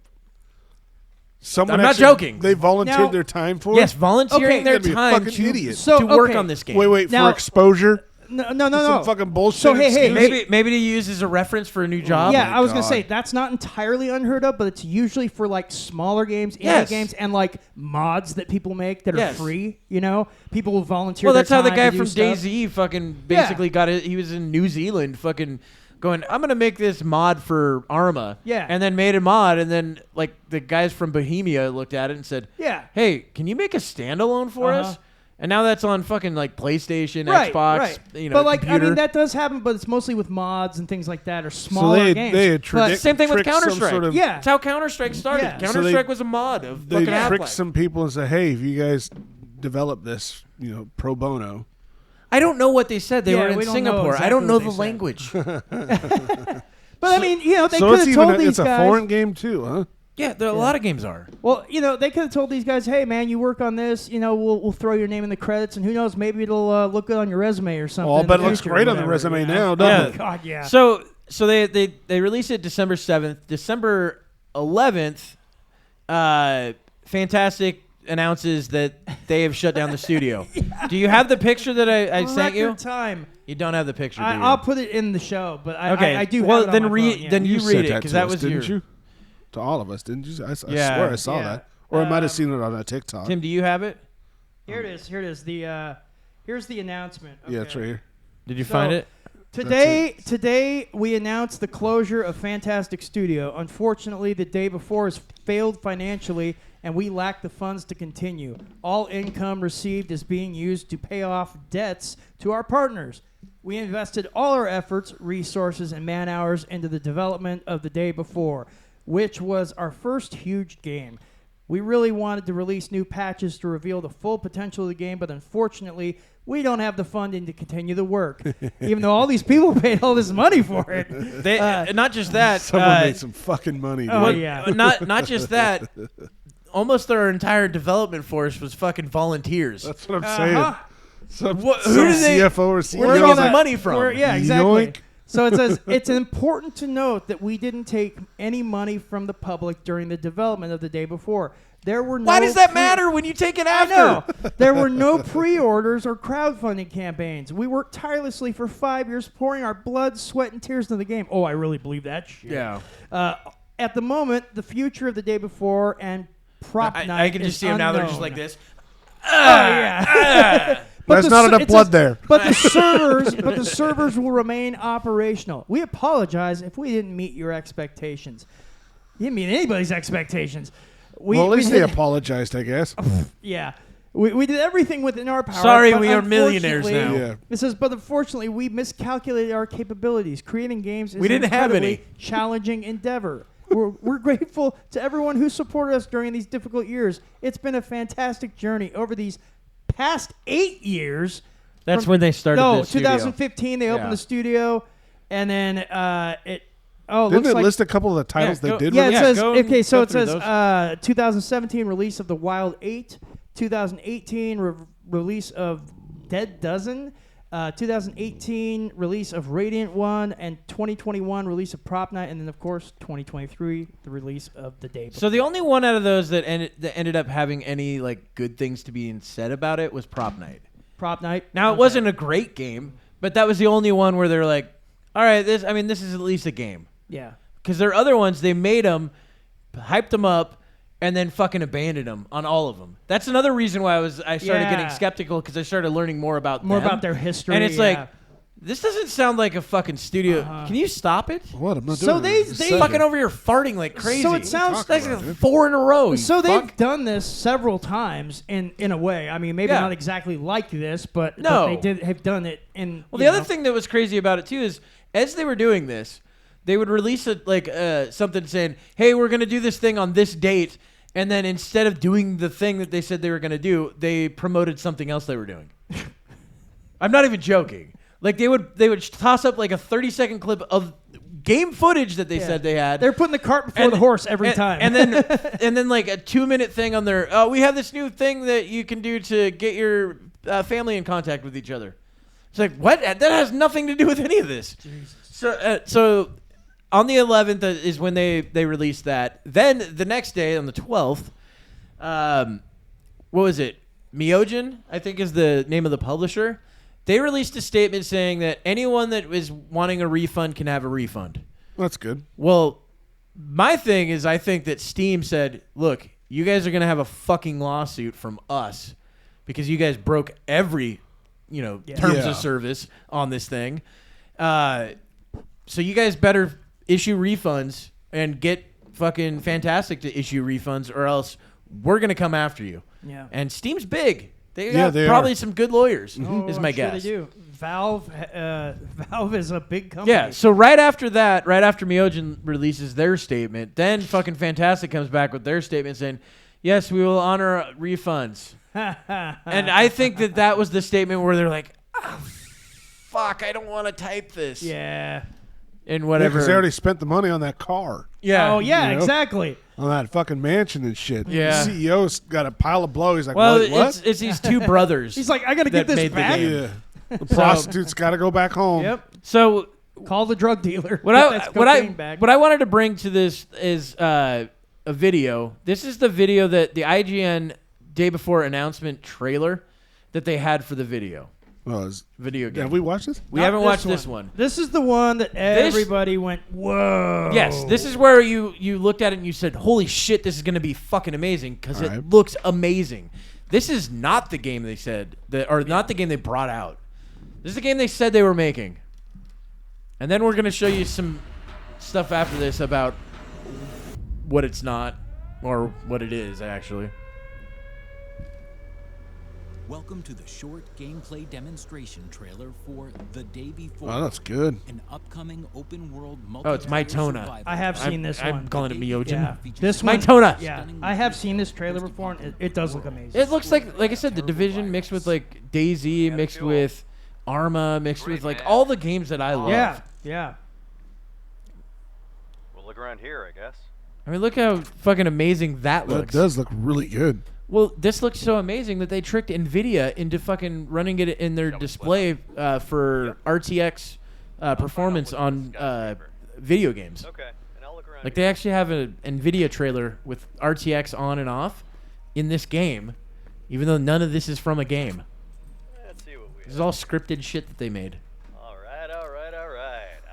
Someone I'm not actually- joking. They volunteered Now- their time for Yes, it? volunteering Okay. their That'd be a time fucking to, idiot. So, work okay. on this game. Wait, Now- for exposure? No. Some fucking bullshit. So, hey, excuse? Maybe to use as a reference for a new job. Yeah, my I was gonna God. say that's not entirely unheard of, but it's usually for like smaller games, indie Yes. games, and like mods that people make that are Yes. free. You know, people will volunteer. Well, their that's how the time guy to do from stuff. DayZ fucking basically got it. He was in New Zealand fucking going, I'm going to make this mod for Arma. Yeah. And then made a mod. And then like the guys from Bohemia looked at it and said, Yeah. hey, can you make a standalone for us? And now that's on fucking like PlayStation, Xbox, Right. you know, But like, computer. I mean, that does happen, but it's mostly with mods and things like that, or So smaller games. they had But- Same thing with tricked some Counter-Strike. sort of- Yeah. That's how Counter-Strike started. Yeah. So Counter-Strike was a mod of They fucking tricked Half-Life. some people and said, hey, if you guys develop this, pro bono. I don't know what they said. They Yeah, were in we don't know Singapore. I exactly don't know what the they said. language. But I mean, they So could have told these it's a guys. foreign game too, huh? Yeah, a lot of games are. Well, they could have told these guys, "Hey, man, you work on this. We'll throw your name in the credits, and who knows, maybe it'll look good on your resume or something." Oh, in but the it looks future or great on the whatever, resume you know? now, doesn't Yeah. it? God, yeah. So they released it December 7th. December 11th, fntastic announces that they have shut down the studio. Do you have the picture that I sent you? Record time. You don't have the picture, do you? I'll put it in the show, but Okay. I do. Well, have it then on my read- phone, yeah. then you read sent it, that 'cause to that us, was didn't your- you? To all of us, didn't you? I Yeah. swear I saw Yeah. that, or I might have seen it on a TikTok. Tim, do you have it? Here it is. Here's the announcement. Yeah, it's Okay. right here. Did you So- find it? Today we announced the closure of fntastic Studio. Unfortunately, the day before has failed financially, and we lack the funds to continue. All income received is being used to pay off debts to our partners. We invested all our efforts, resources, and man hours into the development of the day before, which was our first huge game. We really wanted to release new patches to reveal the full potential of the game, but unfortunately, we don't have the funding to continue the work, even though all these people paid all this money for it. Not just that. Someone made some fucking money, dude. Oh, yeah. Not just that. Almost our entire development force was fucking volunteers. That's what I'm saying. Some, Who some do they- CFO or Where CEO. do they all get the that- money from? Yeah, exactly. Yoink. So it says, it's important to note that we didn't take any money from the public during the development of the day before. There were no Why does that matter when you take it I after? know. There were no pre-orders or crowdfunding campaigns. We worked tirelessly for 5 years, pouring our blood, sweat, and tears into the game. Oh, I really believe that shit. Yeah. At the moment, the future of the day before and prop night I can just is see them now. They're just unknown. like this. Oh, yeah. But There's the not ser- enough it blood says, there. But the servers will remain operational. We apologize if we didn't meet your expectations. You didn't meet anybody's expectations. Well, at least we they did- apologized, I guess. Yeah. We did everything within our power. Sorry, but we are millionaires unfortunately- now. Yeah. It says, but unfortunately, we miscalculated our capabilities. Creating games is We didn't an have incredibly any. challenging endeavor. We're grateful to everyone who supported us during these difficult years. It's been a fantastic journey over these past 8 years. That's when they started. No, this studio. 2015 they opened the studio, and then it. Oh, Didn't looks it like, list a couple of the titles they did? Yeah, it release? says go okay. So go it through says 2017 release of The Wild 8, 2018 release of Dead Dozen, 2018 release of Radiant One, and 2021 release of Prop Night, and then of course 2023 the release of The Day Before. So the only one out of those that ended up having any like good things to be said about it was Prop Night. Prop Night. Now it wasn't a great game, but that was the only one where they're like, all right, this is at least a game. Yeah. Because there are other ones, they made them, hyped them up, and then fucking abandoned them on all of them. That's another reason why I started getting skeptical, because I started learning more about their history. And it's like, this doesn't sound like a fucking studio. Can you stop it? What? I'm not So doing they Fucking over here farting like crazy. So it sounds like 4 in a row. So they've done this several times in a way. I mean, maybe not exactly like this, but they have done it. Well, the other thing that was crazy about it too is, as they were doing this, they would release something saying, "Hey, we're gonna do this thing on this date," and then instead of doing the thing that they said they were gonna do, they promoted something else they were doing. I'm not even joking. Like they would toss up like a 30-second clip of game footage that they said they had. They're putting the cart before the horse every time. And then like a 2-minute thing on their, we have this new thing that you can do to get your family in contact with each other. It's like, what? That has nothing to do with any of this. Jesus. So on the 11th is when they released that. Then the next day, on the 12th, what was it? Miojin, I think is the name of the publisher. They released a statement saying that anyone that is wanting a refund can have a refund. That's good. Well, my thing is I think that Steam said, look, you guys are going to have a fucking lawsuit from us because you guys broke every, terms of service on this thing. So you guys better issue refunds and get fucking Fantastic to issue refunds, or else we're going to come after you. Yeah. And Steam's big. They probably some good lawyers, is my guess. They do. Valve is a big company. Yeah, so right after Miojin releases their statement, then fucking Fantastic comes back with their statement saying, yes, we will honor refunds. And I think that was the statement where they're like, oh, fuck, I don't want to type this. Yeah. And whatever. Because they already spent the money on that car. Yeah. Oh, yeah, exactly. On that fucking mansion and shit. Yeah. The CEO's got a pile of blow. He's like, well, what? It's these two brothers. He's like, I got to get this back. Yeah. The prostitute's got to go back home. Yep. So call the drug dealer. What I wanted to bring to this is a video. This is the video that the IGN day before announcement trailer that they had for the video. Video game. Have we watched this? We haven't watched this one. This is the one that everybody went, whoa. Yes, this is where you looked at it and you said, holy shit, this is going to be fucking amazing, because it looks amazing. This is not the game they said, not the game they brought out. This is the game they said they were making. And then we're going to show you some stuff after this about what it's not, or what it is, actually. Welcome to the short gameplay demonstration trailer for The Day Before. Oh, that's good. An upcoming open-world it's Mytona. I have seen this one. I'm calling it Miojin. Yeah. This one, Mytona. Yeah, I have seen this trailer before, and it does look amazing. It looks like I said, The Division mixed with like DayZ, mixed with Arma, mixed with like all the games that I love. Yeah. We'll look around here, I guess. I mean, look how fucking amazing that looks. That does look really good. Well, this looks so amazing that they tricked NVIDIA into fucking running it in their display for RTX performance on video games. Okay, and I'll look around. Like, they actually have an NVIDIA trailer with RTX on and off in this game, even though none of this is from a game. Let's see what we This is all scripted shit that they made. All right.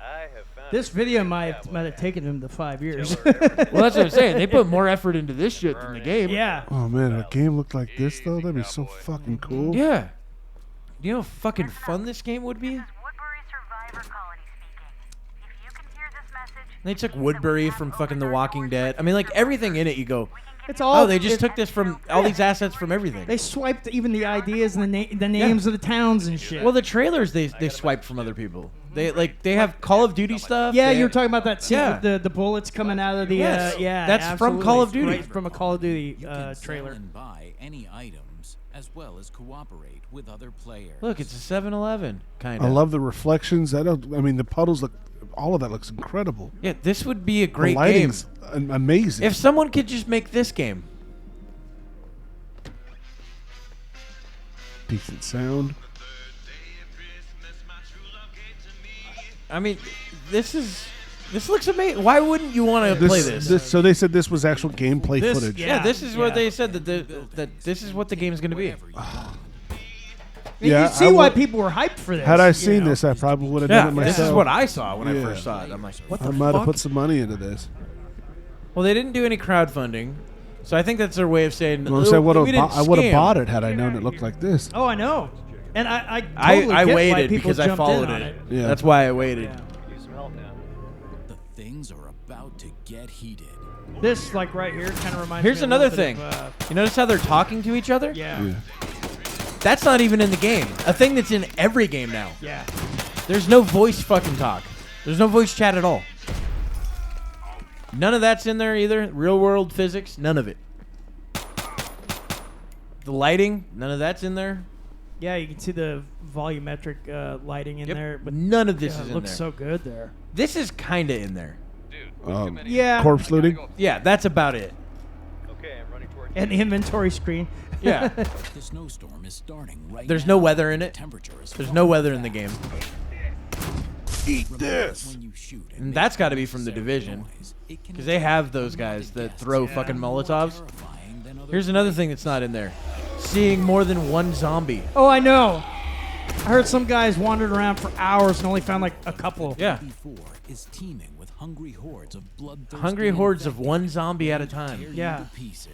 I have found This video might have taken them to 5 years. Well, that's what I'm saying. They put more effort into this shit than the game. Yeah. Oh, man, if a game looked like this, though, that'd be so fucking cool. Yeah. You know how fucking fun this game would be? They took Woodbury from fucking The Walking Dead. I mean, like, everything in it, you go, It's all. they just took this from all these assets from everything. They swiped even the ideas and the names of the towns and shit. Well, the trailers they swiped from other people. They have Call of Duty stuff. Yeah, you were talking about that scene Yeah. with the bullets coming out of the. Yes. Yeah, That's from Call of Duty. Right, from a Call of Duty You can trailer. sell and buy any items as well as cooperate with other players. Look, it's a 7-Eleven, kind I of. love the reflections. The puddles look. All of that looks incredible. Yeah, this would be a The great game. lighting's amazing. If someone could just make this game. Decent sound. I mean, this looks amazing. Why wouldn't you want to play this? So they said this was actual gameplay This- footage. Yeah, this is what Yeah. they said that this is what the game's going to be. Yeah, you see I why would- people were hyped for this. Had I you seen know? this, I probably would have Yeah, done it myself. this is what I saw when I Yeah. first saw it. I'm like, what the I might have fuck? put some money into this. Well, they didn't do any crowdfunding, so I think that's their way of saying. Well, I would we didn't have scam." bought it had I known it looked like this. Oh, I know. And I totally I get why waited people because I jumped followed in on it. Yeah. That's why I waited. Yeah. Use some help now. The things are about to get heated. This, like right here, kind of reminds Here's me another a little bit thing. of, You notice how they're talking to each other? yeah. Yeah. That's not even in the game. A thing that's in every game now. Yeah. There's no voice fucking talk. There's no voice chat at all. None of that's in there either. Real world physics, none of it. The lighting, none of that's in there. Yeah, you can see the volumetric lighting in Yep. there, but None of this yeah, is it in looks there. so good there. This is kind of in there. Yeah. Corpse looting. Yeah, that's about it. Okay, I'm running towards And the inventory screen. Yeah. The snowstorm is starting right There's now. no weather in The it. temperature is There's falling no weather in the fast. game. Eat Remember, this. when you shoot And make that's gotta be from The unnecessary Division. noise, it can Because they have those attract guys that guests throw and fucking more Molotovs. terrifying than other Here's another thing that's not in there. Seeing more than one zombie. Oh, I know. I heard some guys wandered around for hours and only found like a couple. Yeah. Before is teeming with hungry hordes of bloodthirsty Hungry hordes of infected one zombie at a tear time you Yeah. to pieces.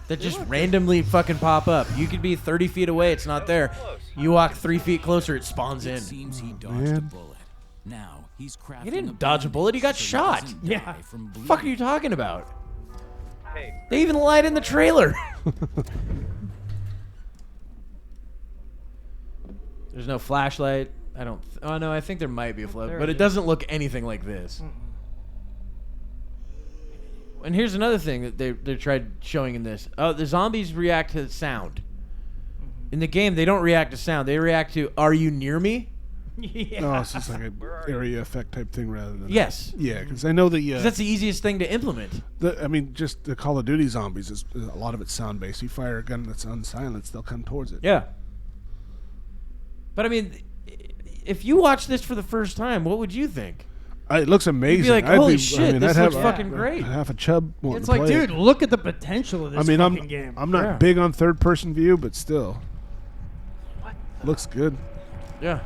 that just randomly fucking pop up. You could be 30 feet away, it's not there. You walk 3 feet closer, it spawns It in. seems he dodged a man. bullet. Now he's crafting You didn't a dodge a bullet, he got bandage shot. so he doesn't Yeah. die from What the fuck are you bleeding. talking about? Hey, They even lied in the trailer. There's no flashlight. Oh no, I think there might be a flood, There but it it is. doesn't look anything like this. And here's another thing that they tried showing in this. Oh, the zombies react to sound. In the game, they don't react to sound. They react to, "Are you near me?" Yeah. Oh, it's just like an area effect type thing rather than. Yes. Yeah, because I know 'Cause that's the easiest thing to implement. just the Call of Duty zombies is a lot of it's sound based. You fire a gun that's unsilenced, they'll come towards it. Yeah. But I mean, if you watch this for the first time, what would you think? It looks amazing. like, I'd "Holy be- shit, this I'd looks have fucking great." Half a chub. wanting It's to like, play dude, it. look at the potential of this I mean, fucking game. I'm not Yeah. big on third person view, but still, looks good. Yeah.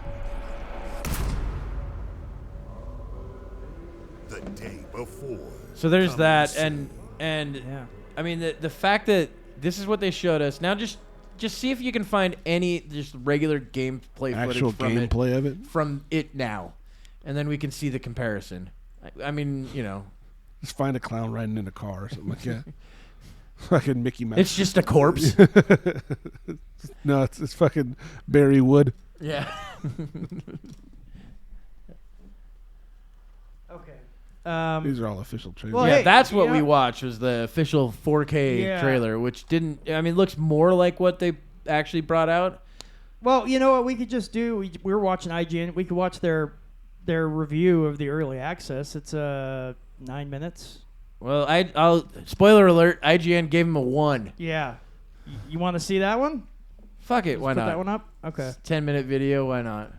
The day before. So there's that, and Yeah. I mean the fact that this is what they showed us. Now just see if you can find any just regular gameplay Actual footage gameplay of it. from it now, and then we can see the comparison. I mean, you know, Just find a clown riding in a car or something like that. Fucking Mickey Mouse. it's just a corpse. No, it's fucking Barry Wood. Yeah. Okay. These are all official trailers. Well, Yeah, hey, that's what you we know- watched was the official 4K Yeah. trailer, which didn't. I mean, looks more like what they actually brought out. Well, you know what we could just do? We were watching IGN. We could watch their review of the early access. It's 9 minutes. Well, I'll spoiler alert. IGN gave him a 1. Yeah. You want to see that one? Fuck it, why Put not? that one up. Okay. 10-minute video, why not?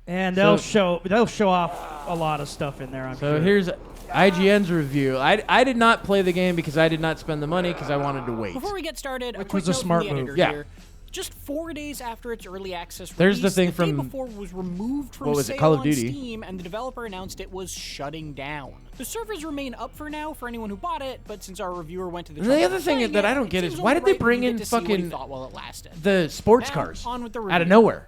And So- they'll show off a lot of stuff in there. I'm So sure. here's IGN's review. I did not play the game because I did not spend the money because I wanted to wait. Before we get started, Which a quick was a note smart from the move. editor Yeah. here. Just 4 days after its early access There's release, the thing day from- before was removed from what was it, sale Call of on Duty? Steam, and the developer announced it was shutting down. The servers remain up for now for anyone who bought it, but since our reviewer went to the The trouble other of thing playing that I it, don't it get is seems why only did they right bring we get in to see what he fucking thought while it lasted. the sports Now, cars on with the out review. of nowhere?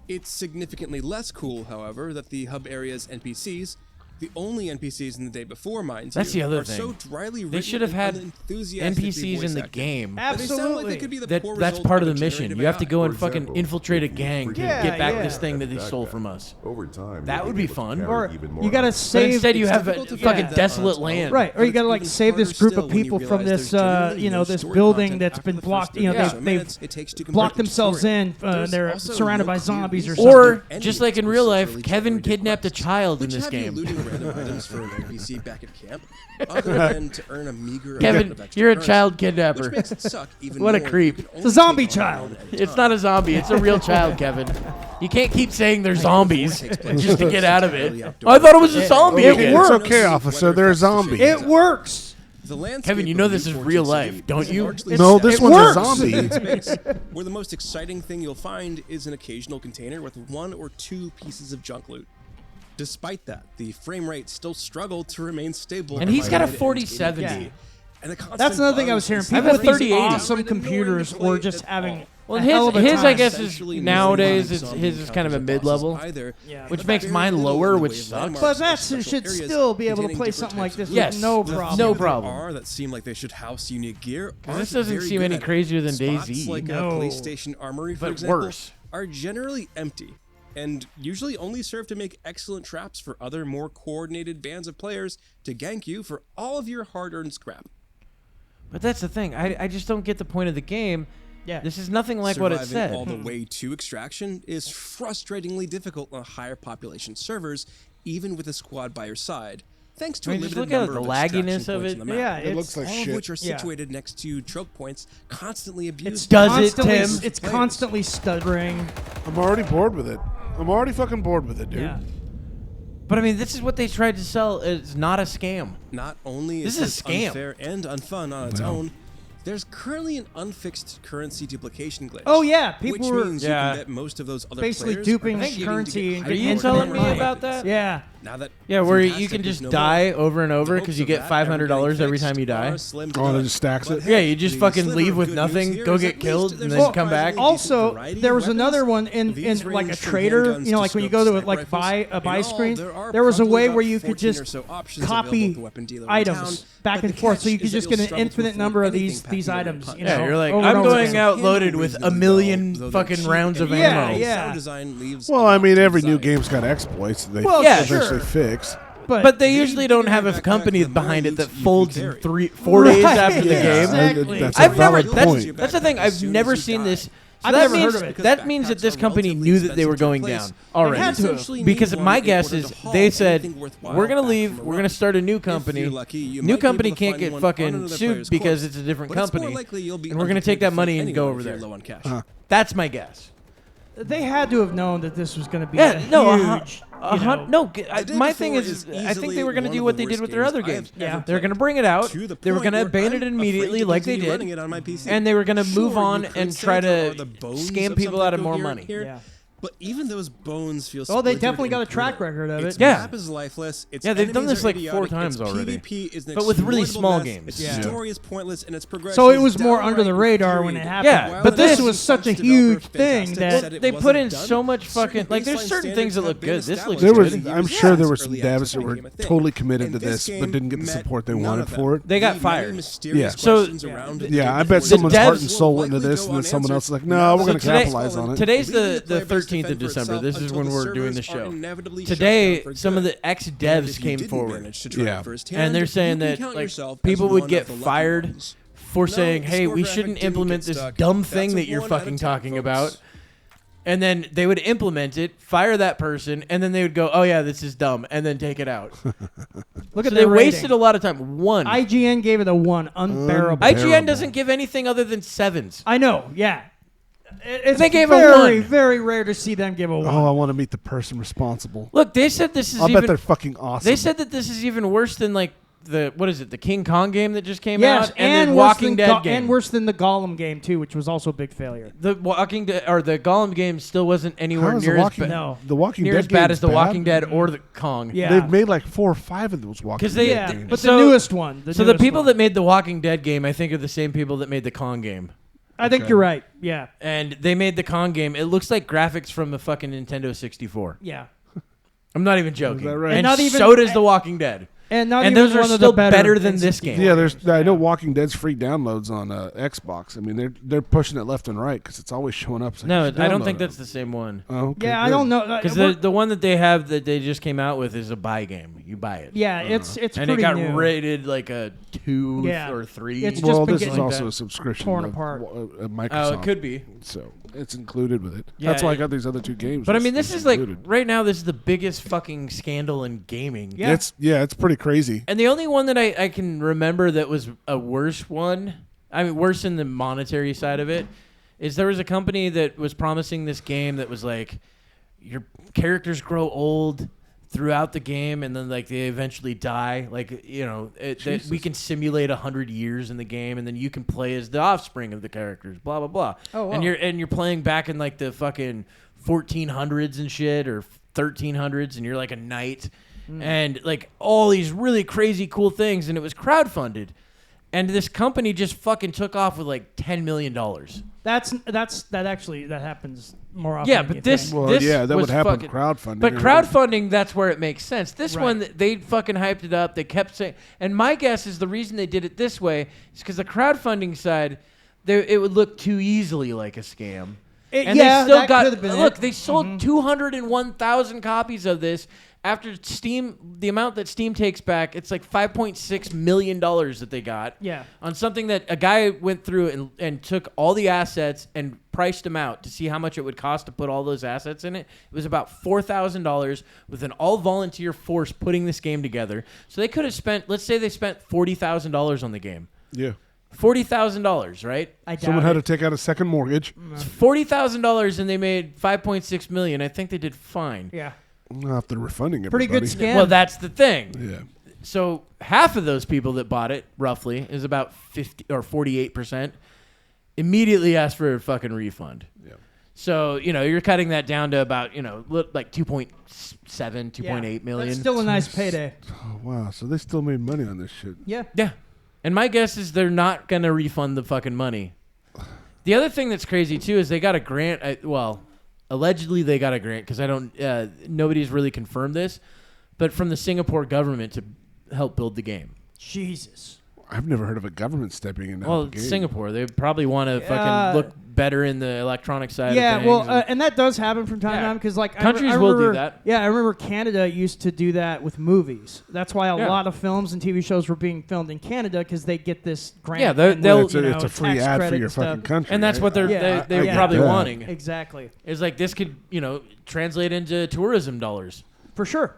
It's significantly less cool, however, that the hub area's NPCs, the only NPCs in the Day Before, mind That's you, the other are thing. so dryly They written should have and had unenthusiastically NPCs in the voice-acted game. that they sound like Absolutely. they could be the That's poor part result of the a mission. generative You have to AI. go and For fucking example, infiltrate a if you gang to forget Yeah, get back yeah. this thing that they Backpack. stole from us. Over time, That you'll would be be able to fun. carry Or even more you gotta items. But save. instead, you It's have a difficult to fucking find that on desolate its own. land. Right, or you But gotta it's like even save this harder group still of when you people from realize this, there's generally no this story building content that's after been the first blocked. 30 They've minutes it takes to complete blocked the themselves story. in. There's They're also surrounded no by clear zombies or reason something. Or any just of like these in real life, procedurally Kevin generated kidnapped a quests, child in which this have you game. looting random items for an NPC back at camp, other than to earn a meager amount Kevin, of extra you're a currency, child kidnapper. which makes it suck even What a more if creep. you can It's a only zombie take on child. one at a It's time. not a zombie. It's a real child, Kevin. You can't keep saying they're zombies just to get out of it. I thought it was a zombie. It again. works. It's okay, officer. They're a zombie. It works. The landscape Kevin, you of know New this is Fortune real City life, don't is you? largely No, set this in one's a works. zombie. space, where the most exciting thing you'll find is an occasional container with 1 or 2 pieces of junk loot. Despite that, the frame rate still struggled to remain stable. And he's got a at 4070. 1080p. Yeah. And the constant That's another thing I was hearing. bugs I have People a with these 3080. awesome computers were just having Well, a hell of a his time. I guess, is Essentially nowadays no it's, zombie his is kind of a encounters or mid-level, bosses either, Yeah. which but makes very mine little lower, in the which way of sucks. landmarks But or that special should areas still be able to containing play different something types like of this loot. Yes. with no There's problem. no Even there problem. are that seem like they should house unique gear. This aren't doesn't very seem good any at it. crazier than Spots DayZ. like No. a PlayStation Armory, for But example, worse. are generally empty and usually only serve to make excellent traps for other more coordinated bands of players to gank you for all of your hard-earned scrap. But that's the thing. I just don't get the point of the game. Yeah. This is nothing like what it Surviving said. all the way to extraction is frustratingly difficult on higher population servers, even with a squad by your side. Thanks to I a mean, just limited look at number the of extraction lagginess of points it. on the map, Yeah, It looks like all of shit. which are Yeah. situated next to choke points, constantly abused. Does it, constantly, Tim? It's constantly stuttering. I'm already bored with it. I'm already fucking bored with it, dude. Yeah. But I mean, this is what they tried to sell. It's not a scam. Not only This is is a scam. unfair and unfun on its No. own, there's currently an unfixed currency duplication glitch. Oh, yeah, people which were means Yeah. you can bet most of those other basically players duping are cheating to currency get and Are higher getting you more telling money. me about that? Yeah. Now that Yeah, where you Fantastic can is just no die more, over and over the because hopes you of get that $500 ever every getting time you fixed die. are slim to Oh, and it none. just stacks But it? hey, Yeah, you just the fucking sliver leave of with good nothing, news here go is get at least killed, and there's then a come back. surprisingly decent Also, variety there of was weapons. another one in These like a range from trader, handguns you know, like when you go to like buy a buy screen, there was a way where you could just copy items back and forth, so you could just get an infinite number of these items. You know, Yeah, you're like, over and I'm over going again. out loaded with a million fucking rounds of Yeah, ammo. yeah. Well, I mean, every new game's got exploits that they Well, yeah, eventually sure. fix. But they usually don't have a company behind it that folds in 4 days Right, after the yeah, game. exactly. That's a I've never. valid That's, point. that's the thing. I've never seen this. So I've that never means, heard of it. That means that this company knew that they were going down already. had to have. Because my guess is they said, we're going to leave, we're going to start a new company. New company can't get fucking sued because it's a different company. And we're going to take that money and go over there. That's my guess. They had to have known that this was going to be Yeah, no, huge. my thing is, I think they were going to do what they did with their other games. Yeah. They were going to bring it out. They were going to abandon it immediately, like they did, and they were going to move on and try to scam people out of more money. Yeah. But even those bones feel. Oh, they splintered definitely got a and track brittle. record of Its it. Yeah. map is lifeless. Its Yeah, they've done enemies this are like 4 idiotic, times its already. PvP is an But with really exploitable small mess, games. Its Yeah. story is pointless, and its progression. So it is was more downright under the radar when it infuriating. happened. Yeah, but this Well, was such a developer huge Fantastic thing said that it They wasn't put in done. so much fucking like. There's Baseline certain things that standards look have good. been This looks established There good. was, over the I'm years. sure there Yes, were some early devs access that were became a thing. totally committed And to this, this but didn't get game the met support they none wanted of them. for it. They got The fired. many mysterious Yeah. So- questions around it Yeah, I and bet the someone's devs heart and will soul into likely this, go and then someone else is like, unanswered. no, we're So going to today- capitalize on it. Today's Legally, the play best 13th of defend for December. itself This is until when the we're doing the servers are show. inevitably shut Today, down for some of good. the And ex-devs if you came didn't forward. manage to try Yeah. it firsthand, And they're saying you can that count like yourself as people would one get of the lucky fired ones. for No, saying, the "Hey, score we graphic shouldn't didn't implement get this stuck. dumb That's thing a that you're 1 out of fucking 10, talking folks. about." And then they would implement it, fire that person, and then they would go, "Oh yeah, this is dumb," and then take it out. look So at they their wasted rating. a lot of time. One, IGN gave it a 1, unbearable. IGN doesn't give anything other than 7s. I know, yeah. It's They gave a very, 1. very rare to see them give a 1. Oh, I want to meet the person responsible. Look, they said this is I'll bet even. they're fucking awesome. They said that this is even worse than like the the King Kong game that just came yes, out, and the worse Walking than Dead game. and worse than the Gollum game too, which was also a big failure. The Walking Dead or the Gollum game still wasn't anywhere How is near the as Walking, bad. No. the Walking Near Dead as bad game's as the Walking Dead or the Kong. Yeah, They've made like 4 or 5 of those Walking 'Cause they- Dead yeah, games. but So- the newest one. So the people that made the Walking Dead game, I think, are the same people that made the Kong game. I think you're right. Yeah, And they made the Kong game. It looks like graphics from a fucking Nintendo 64. yeah, I'm not even joking. that right? And not even- so does the Walking Dead. and not And even those are one of still the better than this game. Yeah, there's. I know Walking Dead's free downloads on Xbox. I mean, they're pushing it left and right because it's always showing up. So No, you should I don't download think it. that's the same one. Oh, okay, Yeah, I good. don't know Because We're- the one that they have that they just came out with is a buy game. you buy it. Yeah, it's And pretty it got new. rated like a 2 Yeah. or 3. It's Well, just been this is getting also that a subscription torn of apart. Microsoft. Oh, it could be. So it's included with it. Yeah, That's why I got these other 2 games. But I mean, this is like included. right now. This is the biggest fucking scandal in gaming. Yeah. It's pretty crazy. And the only one that I can remember that was a worse one, I mean, worse in the monetary side of it, is there was a company that was promising this game that was like, your characters grow old throughout the game, and then like they eventually die. Like, you know, we can simulate 100 years in the game, and then you can play as the offspring of the characters. Blah blah blah. Oh, wow. And you're playing back in like the fucking 1400s and shit, or 1300s, and you're like a knight, and like all these really crazy cool things, and it was crowdfunded. And this company just fucking took off with like $10 million. That happens more often. Yeah, than but you this, think. Well, this yeah, that was would happen with fucking, crowdfunding. But crowdfunding, that's where it makes sense. This Right. one, they fucking hyped it up. They kept saying, and my guess is the reason they did it this way is because the crowdfunding side, it would look too easily like a scam. And yeah, they still that got could've been look. it. They sold 201,000 copies of this. After Steam, the amount that Steam takes back, it's like $5.6 million that they got. Yeah. On something that a guy went through and took all the assets and priced them out to see how much it would cost to put all those assets in it. It was about $4,000 with an all-volunteer force putting this game together. So they could have spent, let's say they spent $40,000 on the game. Yeah. $40,000, right? I doubt Someone had it. to take out a second mortgage. It's $40,000 and they made $5.6 million. I think they did fine. Yeah. After refunding Pretty everybody. good scam. Well, that's the thing. Yeah. So half of those people that bought it, roughly, is about 50 or 48%, immediately asked for a fucking refund. Yeah. So, you know, you're cutting that down to about, you know, like 2.7, 2.8 million. That's still a nice payday. Oh, wow. So they still made money on this shit. Yeah. Yeah. And my guess is they're not going to refund the fucking money. The other thing that's crazy, too, is they got a grant. Allegedly they got a grant because nobody's really confirmed this, but from the Singapore government to help build the game. Jesus. I've never heard of a government stepping in. Well, the game. Singapore, they probably want to fucking look better in the electronic side of things. Well, and that does happen from time to time because, like, Countries I will remember, do that. Yeah, I remember Canada used to do that with movies. That's why a Yeah. lot of films and TV shows were being filmed in Canada because they get this grant. Yeah, and, they'll- it's a free tax ad for credit your and stuff. fucking country. And that's right? what they're Yeah. they're Yeah. probably Yeah. wanting. Exactly. Is like this could, you know, translate into tourism dollars. For sure.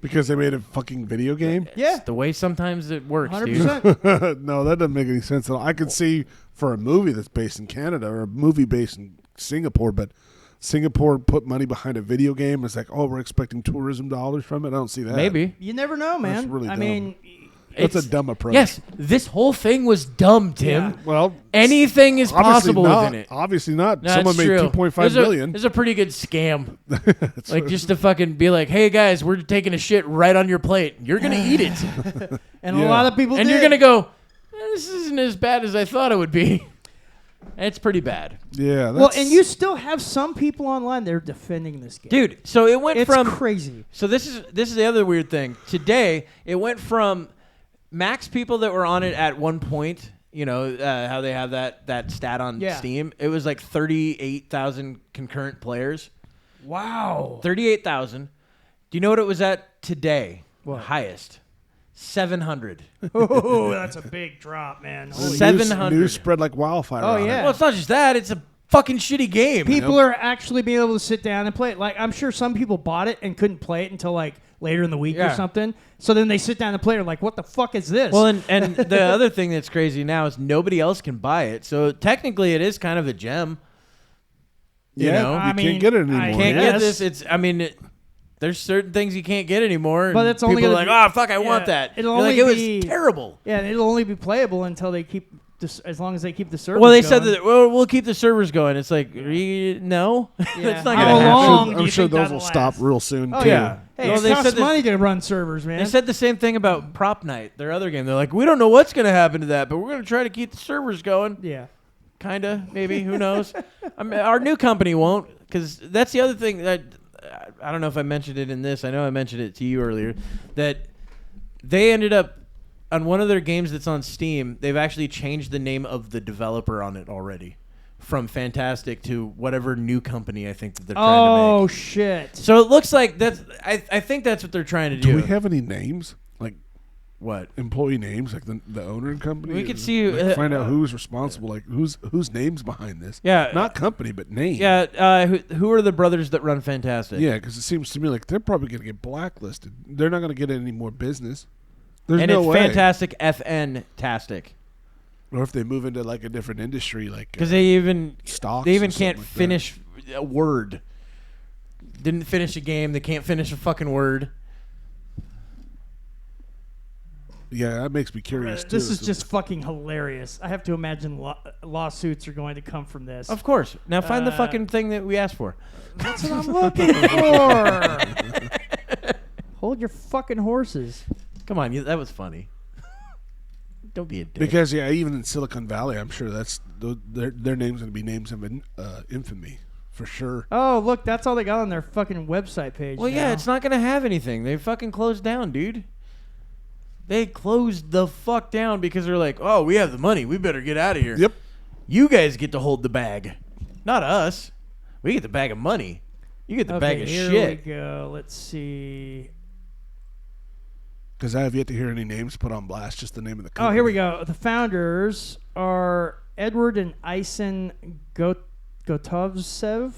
Because they made a fucking video game? Yeah. It's the way sometimes it works, dude. 100%. No, that doesn't make any sense at all. I could see for a movie that's based in Canada or a movie based in Singapore, but Singapore put money behind a video game. It's like, oh, we're expecting tourism dollars from it. I don't see that. Maybe. You never know, man. That's really I dumb. mean, That's It's- a dumb approach. Yes, this whole thing was dumb, Tim. Yeah. Well, Anything is obviously possible not. within it. Obviously not. No, Someone it's made true. $2.5 million. It's a pretty good scam. Like just to fucking be like, hey guys, we're taking a shit right on your plate. You're gonna eat it, and Yeah. a lot of people and did. you're gonna go, this isn't as bad as I thought it would be. It's pretty bad, Yeah. Well, That's, and you still have some people online that are defending this game. dude. So it went It's from crazy. So this is the other weird thing. Today it went from max people that were on it at one point. You know how they have that stat on Yeah. Steam. It was like 38,000 concurrent players. Wow. 38,000. Do you know what it was at today? What? Highest. 700. Oh, that's a big drop, man. Holy news- 700. News spread like wildfire. Oh, on it. yeah. Well, it's not just that. It's a fucking shitty game. People are actually being able to sit down and play it. Like, I'm sure some people bought it and couldn't play it until like later in the week or Yeah. something. So then they sit down and play it. And like, what the fuck is this? Well, and the other thing that's crazy now is nobody else can buy it. So technically, it is kind of a gem. You Yeah, know? you I mean, can't get it I anymore. Can't Yes. get this. It's. I mean, there's certain things you can't get anymore. But and it's only people are gonna like, be- oh fuck, I want yeah, that. it'll You're like, only it be- was terrible. yeah, and it'll only be playable until they keep this, as long as they keep the server. Well, they said that we'll keep the servers going. It's like, no, that's not How gonna happen. long do I'm you sure think those that'll will stop last? real soon. Oh too. yeah. Hey, Well, it they costs said that- money to run servers, man. They said the same thing about Prop Night, their other game. They're like, we don't know what's going to happen to that, but we're going to try to keep the servers going. yeah. Kind of, maybe. Who knows? I mean, our new company won't, because that's the other thing that I don't know if I mentioned it in this. I know I mentioned it to you earlier, that they ended up on one of their games that's on Steam. They've actually changed the name of the developer on it already, from Fntastic to whatever new company I think that they're trying to make. Oh shit! So it looks like that's. I think that's what they're trying to do. Do we have any names? Like what? Employee names, like the owner and company? We could see find out who's responsible, like whose name's behind this. Yeah, not company, but name. Yeah, who are the brothers that run Fntastic? Yeah, because it seems to me like they're probably going to get blacklisted. They're not going to get any more business. There's and no it's way. Fntastic, fntastic. Or if they move into like a different industry, like because they even stocks, they even can't finish a word. Didn't finish a game. They can't finish a fucking word. Yeah, that makes me curious too. This is just fucking hilarious. I have to imagine lawsuits are going to come from this. Of course. Now find the fucking thing that we asked for. That's what I'm looking for. Hold your fucking horses. Come on, that was funny. Don't be a dick. Because even in Silicon Valley, I'm sure that's their name's going to be names of infamy for sure. Oh, look, that's all they got on their fucking website page. Well, yeah, it's not going to have anything. They fucking closed down, dude. They closed the fuck down because they're like, oh, we have the money. We better get out of here. Yep. You guys get to hold the bag. Not us. We get the bag of money. You get the bag of here shit. Here we go. Let's see. Because I have yet to hear any names put on blast, just the name of the company. Oh, here we go. The founders are Edward and Isen Gotovtsev.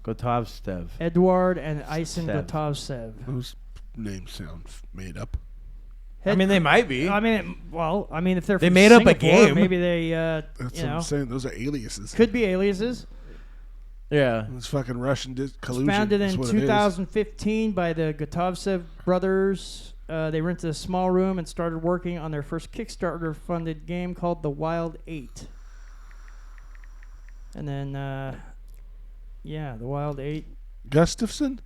Gotovtsev. Edward and Isen Gotovtsev. Those names sound made up. I mean, they might be. I mean, if they're they from made up a Singapore, game. maybe they, That's what I'm saying. Those are aliases. Could be aliases. Yeah. It's fucking Russian collusion. It's founded in 2015 by the Gotovtsev brothers. They rented a small room and started working on their first Kickstarter-funded game called The Wild 8. And then, The Wild 8. Gustafson?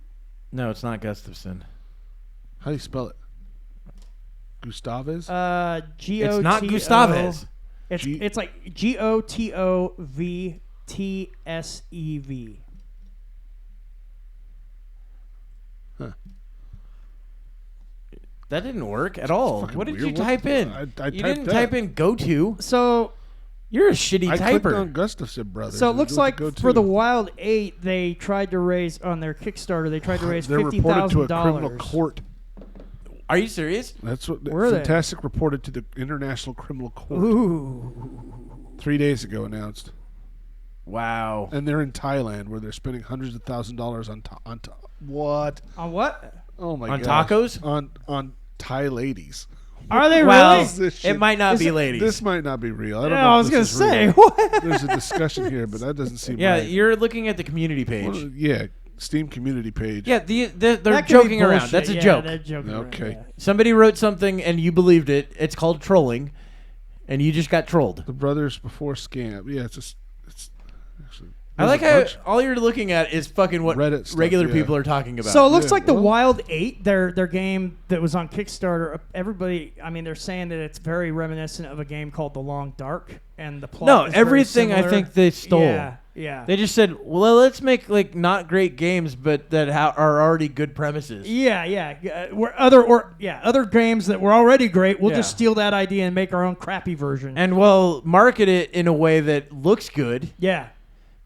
No, it's not Gustafson. How do you spell it? Gustavez? G-O-T-O. It's not Gustavez. It's like Gotovtsev. Huh. That didn't work at all. What did you weird. type in? You didn't type in go to. So you're a shitty I typer. clicked on Gustafson Brothers. So it looks like for the Wild 8, they tried to raise on their Kickstarter. They tried to raise they're $50,000. reported to a criminal court. Are you serious? That's what Where are they? Fntastic reported to the International Criminal Court. Ooh. 3 days ago announced. Wow. And they're in Thailand where they're spending hundreds of $1,000s on what? On what? Oh my god. gosh. On tacos? On Thai ladies. Are they well, really? It might not be ladies. This might not be real. I don't Yeah, know. I was if gonna this is say real. what? There's a discussion here, but that doesn't seem Yeah, right. you're looking at the community page. Well, yeah, Steam community page. Yeah, they're That could be joking around. bullshit. That's a Yeah, joke. they're joking around, Okay. yeah. Somebody wrote something and you believed it. It's called trolling, and you just got trolled. The Brothers Before Scam. Yeah, it's actually. I like how all you're looking at is fucking what Reddit stuff, regular yeah. people are talking about. So it looks Yeah, like the well- Wild 8, their game that was on Kickstarter. Everybody, I mean, they're saying that it's very reminiscent of a game called The Long Dark, and the plot. No, is very everything I similar. think they stole. Yeah. They just said, well, let's make like not great games, but that are already good premises. Yeah. Other games that were already great. We'll Yeah. just steal that idea and make our own crappy version. And we'll market it in a way that looks good. Yeah.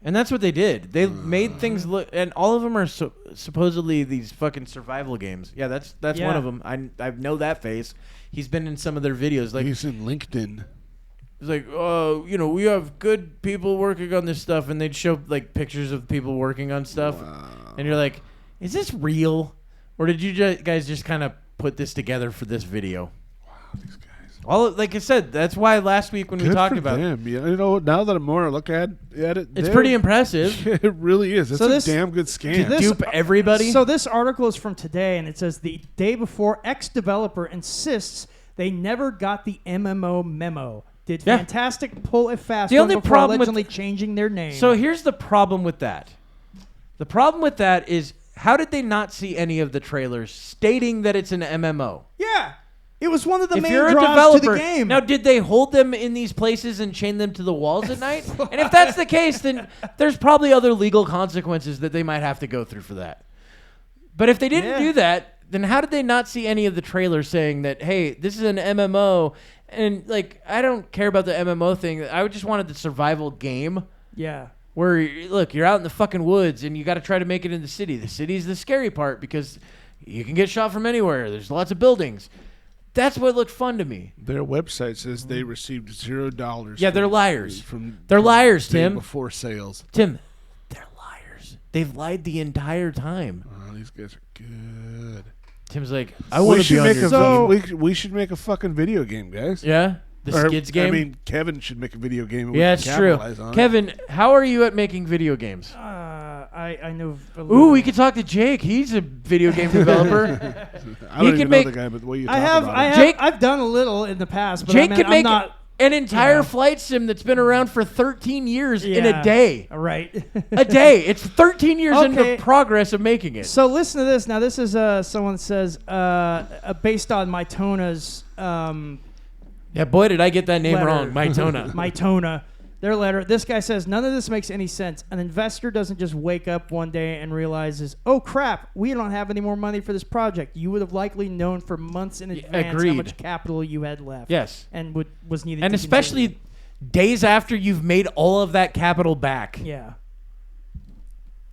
And that's what they did. They made things look, and all of them are supposedly these fucking survival games. Yeah, that's Yeah. one of them. I know that face. He's been in some of their videos. Like He's in LinkedIn. it's like, oh, we have good people working on this stuff, and they'd show like pictures of people working on stuff, and you're like, is this real, or did you guys just kind of put this together for this video? Wow, these guys. All like I said, that's why last week when we Good talked for about them. Yeah, now that I'm more look at it, it's pretty impressive. It really is. It's So a this- damn good scam. this- Dupe everybody. So this article is from today, and it says the day before, ex-developer insists they never got the MMO memo. Did Yeah. Fntastic pull a fast The one only before problem with- allegedly changing their name? So here's the problem with that. The problem with that is, how did they not see any of the trailers stating that it's an MMO? yeah, it was one of the If main you're a draws developer, to the game. now did they hold them in these places and chain them to the walls at night? And if that's the case, then there's probably other legal consequences that they might have to go through for that. But if they didn't Yeah. do that, then how did they not see any of the trailers saying that, hey, this is an MMO? And, like, I don't care about the MMO thing. I just wanted the survival game. Yeah. Where, look, you're out in the fucking woods and you got to try to make it in the city. The city's the scary part because you can get shot from anywhere. There's lots of buildings. That's what looked fun to me. Their website says they received $0. Yeah, they're liars. From they're liars, Tim. Before sales. Tim, they're liars. They've lied the entire time. Oh, these guys are good. Tim's like, I want to be on your team. We should make a fucking video game, guys. Yeah? The SKIDS game? I mean, Kevin should make a video game. Yeah, it's true. Kevin, how are you at making video games? I know. Ooh, we could talk to Jake. He's a video game developer. I don't even know the guy, but the way you talk about him. I've done a little in the past, but Jake could make an entire flight sim that's been around for 13 years in a day. Right. A day. It's 13 years into progress of making it. So listen to this. Now, this is someone says based on Mytona's. Yeah, boy, did I get that name wrong. Mytona. Mytona. Their letter. This guy says, none of this makes any sense. An investor doesn't just wake up one day and realizes, oh, crap, we don't have any more money for this project. You would have likely known for months in advance how much capital you had left. Yes. And was needed and to especially continue. Days after you've made all of that capital back. Yeah.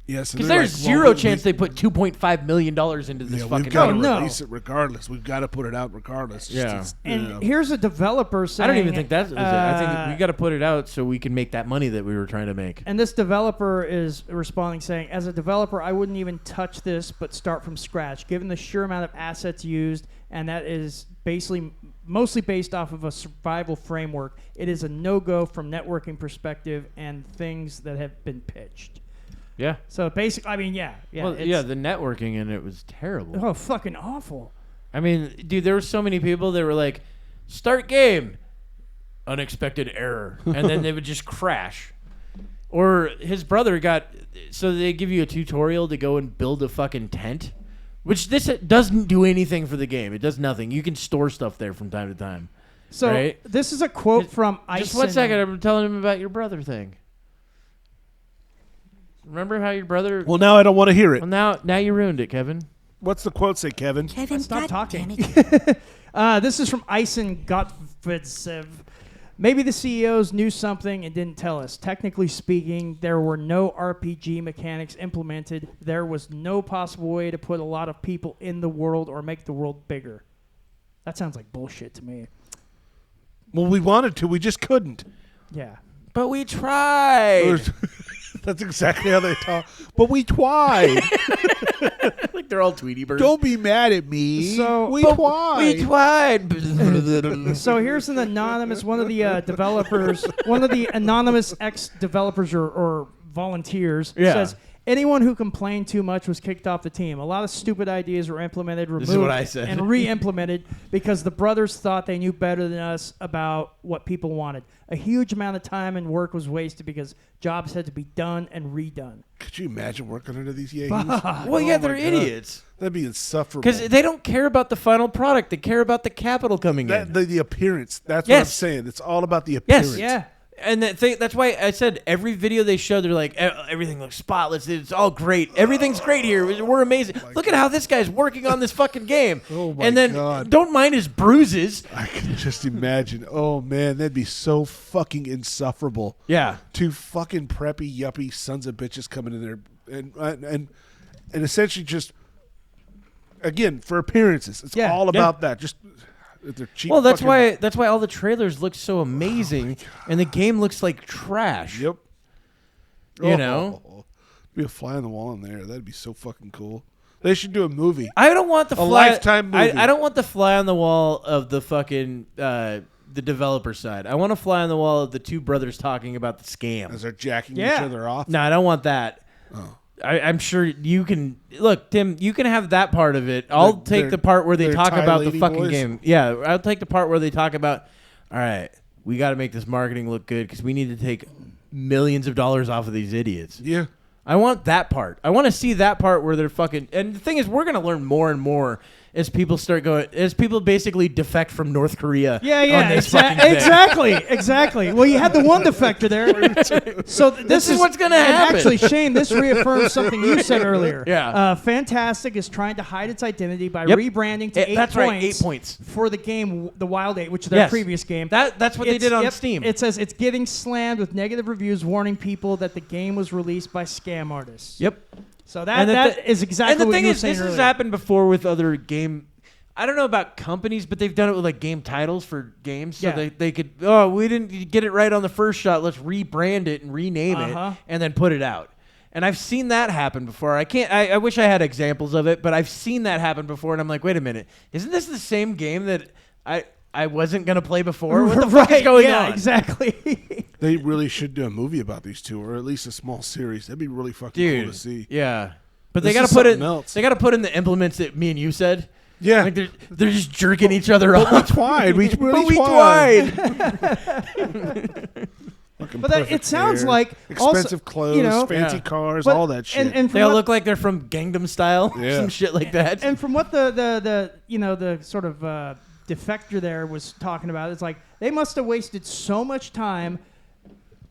Yes, because there's zero chance they put $2.5 million into this fucking We've got to game. release it regardless. We've got to put it out regardless. Yeah. And here's a developer saying... I don't even think that's it. I think we got to put it out so we can make that money that we were trying to make. And this developer is responding saying, as a developer, I wouldn't even touch this but start from scratch. Given the sheer amount of assets used, and that is basically mostly based off of a survival framework, it is a no-go from networking perspective and things that have been pitched. Yeah. So basically, I mean, yeah. Well, yeah, the networking in it was terrible. Oh, fucking awful. I mean, dude, there were so many people that were like, start game, unexpected error, and then they would just crash. Or his brother so they give you a tutorial to go and build a fucking tent, which this doesn't do anything for the game. It does nothing. You can store stuff there from time to time. So right? This is a quote from Ison. Just 1 second, I'm telling him about your brother thing. Remember how your brother... Well, now I don't want to hear it. Well, now you ruined it, Kevin. What's the quote say, Kevin? Stop talking. This is from Ison Gottfriedsev. Maybe the CEOs knew something and didn't tell us. Technically speaking, there were no RPG mechanics implemented. There was no possible way to put a lot of people in the world or make the world bigger. That sounds like bullshit to me. Well, we wanted to. We just couldn't. Yeah. But we tried. That's exactly how they talk. But we tried. Like they're all Tweety birds. Don't be mad at me. So we tried. We tried. So here's an anonymous, one of the developers, one of the anonymous ex-developers or volunteers says, anyone who complained too much was kicked off the team. A lot of stupid ideas were implemented, removed, this is what I said. and re-implemented because the brothers thought they knew better than us about what people wanted. A huge amount of time and work was wasted because jobs had to be done and redone. Could you imagine working under these yahoos? Well, yeah, they're idiots. That'd be insufferable. Because they don't care about the final product. They care about the capital coming in. The appearance. That's what I'm saying. It's all about the appearance. Yeah. And that's why I said every video they show, they're like, everything looks spotless. It's all great. Everything's great here. We're amazing. Look at how this guy's working on this fucking game. Oh, my and then God. Don't mind his bruises. I can just imagine. Oh, man, that'd be so fucking insufferable. Yeah. Two fucking preppy, yuppie sons of bitches coming in there and essentially just, again, for appearances. It's all about that. Just... They're cheap. Well, that's why all the trailers look so amazing, and the game looks like trash. Yep. You know, be a fly on the wall in there. That'd be so fucking cool. They should do a movie. I don't want the Lifetime movie. I don't want the fly on the wall of the fucking the developer side. I want a fly on the wall of the two brothers talking about the scam. As they're jacking each other off. No, I don't want that. Oh. I'm sure you can look, Tim. You can have that part of it. I'll take the part where they talk about the fucking game. Yeah, I'll take the part where they talk about. All right, we got to make this marketing look good because we need to take millions of dollars off of these idiots. Yeah, I want that part. I want to see that part where they're fucking. And the thing is, we're gonna learn more and more as people basically defect from North Korea. Yeah, on this fucking thing. exactly. Well, you had the one defector there. So this is what's gonna happen. Actually, Shane, this reaffirms something you said earlier. Yeah. Fntastic is trying to hide its identity by Yep. rebranding to 8 that's points. right, 8 points. For the game, the Wild 8, which is their previous game. That's what they did on Steam. It says it's getting slammed with negative reviews warning people that the game was released by scam artists. Yep. So that is exactly what you were saying this earlier. has happened before with other game. I don't know about companies, but they've done it with like game titles for games. So they could, we didn't get it right on the first shot. Let's rebrand it and rename it and then put it out. And I've seen that happen before. I wish I had examples of it, but I've seen that happen before. And I'm like, wait a minute. Isn't this the same game that I wasn't going to play before? What the fuck is going on? Exactly. They really should do a movie about these two, or at least a small series. That'd be really fucking cool to see. Yeah. But This they got is to put it. something else. They got to put in the implements that me and you said. Yeah. Like they're just jerking each other off. We twied. We really twied. But it sounds like expensive also, clothes, fancy cars, all that shit. And they all look like they're from Gangnam Style, some shit like that. And from what the sort of defector there was talking about, it's like they must have wasted so much time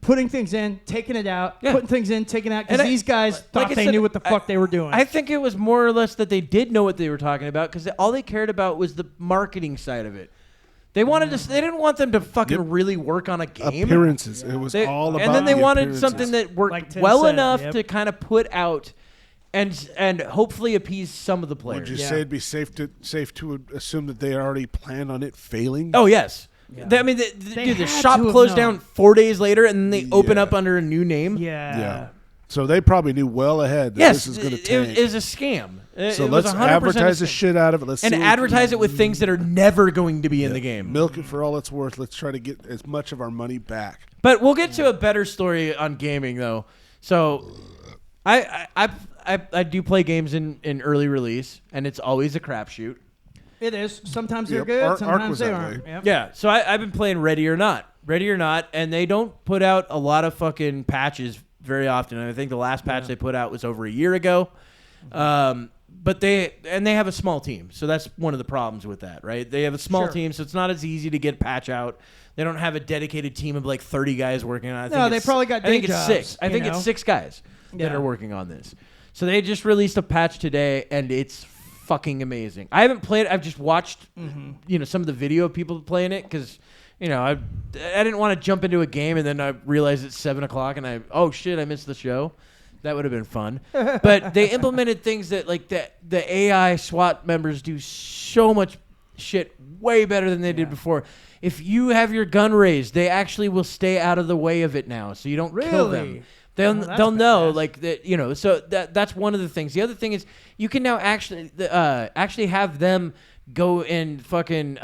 putting things in, taking it out, putting things in, taking it out, because these guys thought they knew what the fuck they were doing. I think it was more or less that they did know what they were talking about, because all they cared about was the marketing side of it. They wanted to. They didn't want them to fucking really work on a game. Appearances. It was all about. And then they wanted appearances. something that worked Like Tim well said, enough to kind of put out, and hopefully appease some of the players. Would you say it'd be safe to assume that they already planned on it failing? Oh yes. Yeah. The shop closed down 4 days later, and then they open up under a new name. Yeah. So they probably knew well ahead that this is going to tank. It is a scam. So let's advertise the shit out of it. Let's advertise it with things that are never going to be in the game. Milk it for all it's worth. Let's try to get as much of our money back. But we'll get to a better story on gaming, though. So I do play games in early release, and it's always a crapshoot. It is. Sometimes they're good. Sometimes they aren't. Yep. Yeah. So I've been playing Ready or Not, and they don't put out a lot of fucking patches very often. And I think the last patch they put out was over a year ago. But they have a small team, so that's one of the problems with that, right? They have a small team, so it's not as easy to get patch out. They don't have a dedicated team of like 30 guys working on it. They probably got day jobs. I think it's 6 guys that are working on this. So they just released a patch today, and it's fucking amazing. I haven't played it. I've just watched, some of the video of people playing it because, I didn't want to jump into a game and then I realized it's 7:00 and I missed the show. That would have been fun. But they implemented things that like the AI SWAT members do so much shit way better than they did before. If you have your gun raised, they actually will stay out of the way of it now, so you don't kill them. They'll know like that, so that's one of the things. The other thing is you can now actually have them go and fucking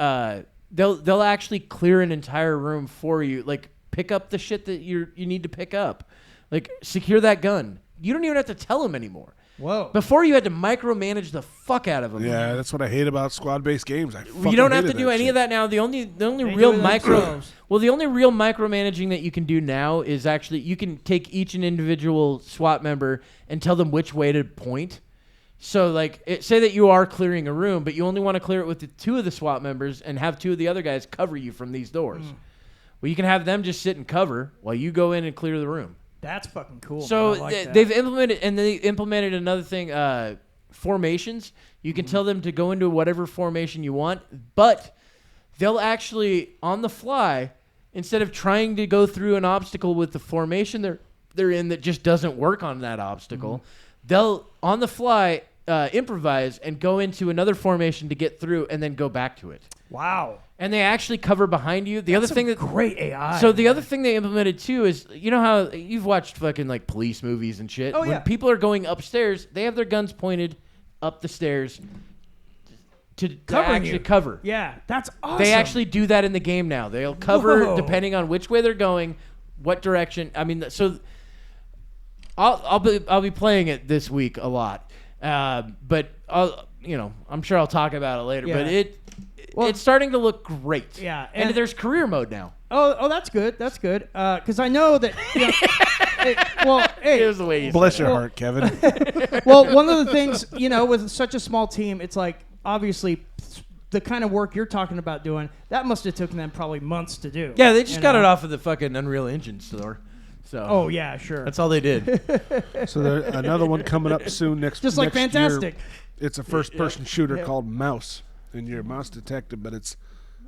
they'll actually clear an entire room for you, like pick up the shit that you need to pick up, like secure that gun. You don't even have to tell them anymore. Whoa. Before you had to micromanage the fuck out of them. Yeah, that's what I hate about squad-based games. You don't have to do any of that now. The only real the only real micromanaging that you can do now is actually you can take each and individual SWAT member and tell them which way to point. So like say that you are clearing a room, but you only want to clear it with the 2 of the SWAT members and have 2 of the other guys cover you from these doors. Well, you can have them just sit and cover while you go in and clear the room. That's fucking cool. So like they've implemented another thing, formations. You can tell them to go into whatever formation you want, but they'll actually, on the fly, instead of trying to go through an obstacle with the formation they're in that just doesn't work on that obstacle, they'll, on the fly, improvise and go into another formation to get through and then go back to it. Wow. And they actually cover behind you. The other thing that great AI. So the other thing they implemented too is, you know how you've watched fucking like police movies and shit. Oh, when yeah. people are going upstairs, they have their guns pointed up the stairs to actually cover. Yeah, that's awesome. They actually do that in the game now. They'll cover depending on which way they're going, what direction. I mean, so I'll be playing it this week a lot, but I'm sure I'll talk about it later. Yeah. But it's starting to look great. Yeah, and there's career mode now. Oh, that's good. That's good. Because I know that. It was the way you bless said your heart, Kevin. Well, one of the things with such a small team, it's like obviously the kind of work you're talking about doing, that must have taken them probably months to do. Yeah, they just got it off of the fucking Unreal Engine store. So Oh yeah, sure. that's all they did. So there's another one coming up soon next. Just like next year. Fantastic. It's a first-person shooter called Mouse, and you're a mouse detective, but it's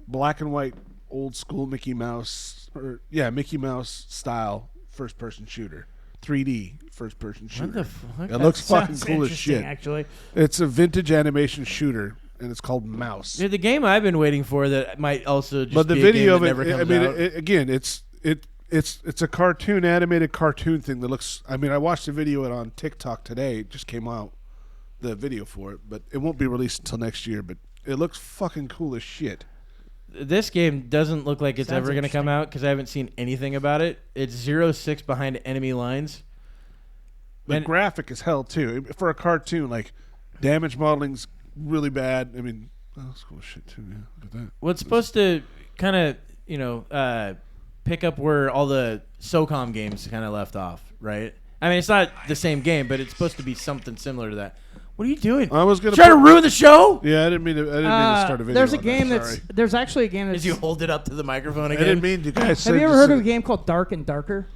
black and white, old school Mickey Mouse, Mickey Mouse style first-person shooter, 3D first-person shooter. What the fuck? It looks fucking Sounds cool as interesting, shit. Actually, It's a vintage animation shooter, and it's called Mouse. Dude, the game I've been waiting for that might also just But the be video a of game it, that never I comes mean, out. again, it's a cartoon, animated cartoon thing that looks. I mean, I watched the video on TikTok today. It just came out, the video for it, but it won't be released until next year. But it looks fucking cool as shit. This game doesn't look like it's Sounds ever going to come interesting. out because I haven't seen anything about it. It's 0-6 behind enemy lines. The And- graphic is hell too for a cartoon. Like damage modeling's really bad. I mean, that's cool as shit too. Yeah, look at that. Well, it's supposed to kind of, pick up where all the SOCOM games kind of left off, right? I mean, it's not the same game, but it's supposed to be something similar to that. What are you doing? I was gonna trying to ruin the show? Yeah, I didn't mean to start a video. there's a on game that. that's Sorry. there's actually a game that's. As you hold it up to the microphone I again. didn't mean to guys. Have you ever heard of a game called Dark and Darker?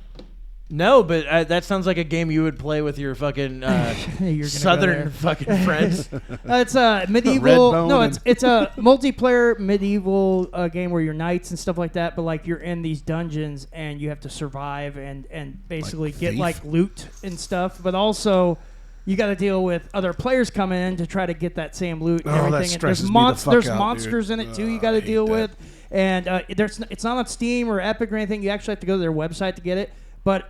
No, but that sounds like a game you would play with your fucking You're gonna go southern there. fucking friends. It's a medieval. Redbone No, and- it's a multiplayer medieval game where you're knights and stuff like that. But like you're in these dungeons and you have to survive and basically Like get Thief? like loot and stuff. But also you got to deal with other players coming in to try to get that same loot and Oh, that everything. And stresses there's me the fuck there's out, monsters dude. in it too. You I got to hate deal that. with. And it's not on Steam or Epic or anything. You actually have to go to their website to get it. But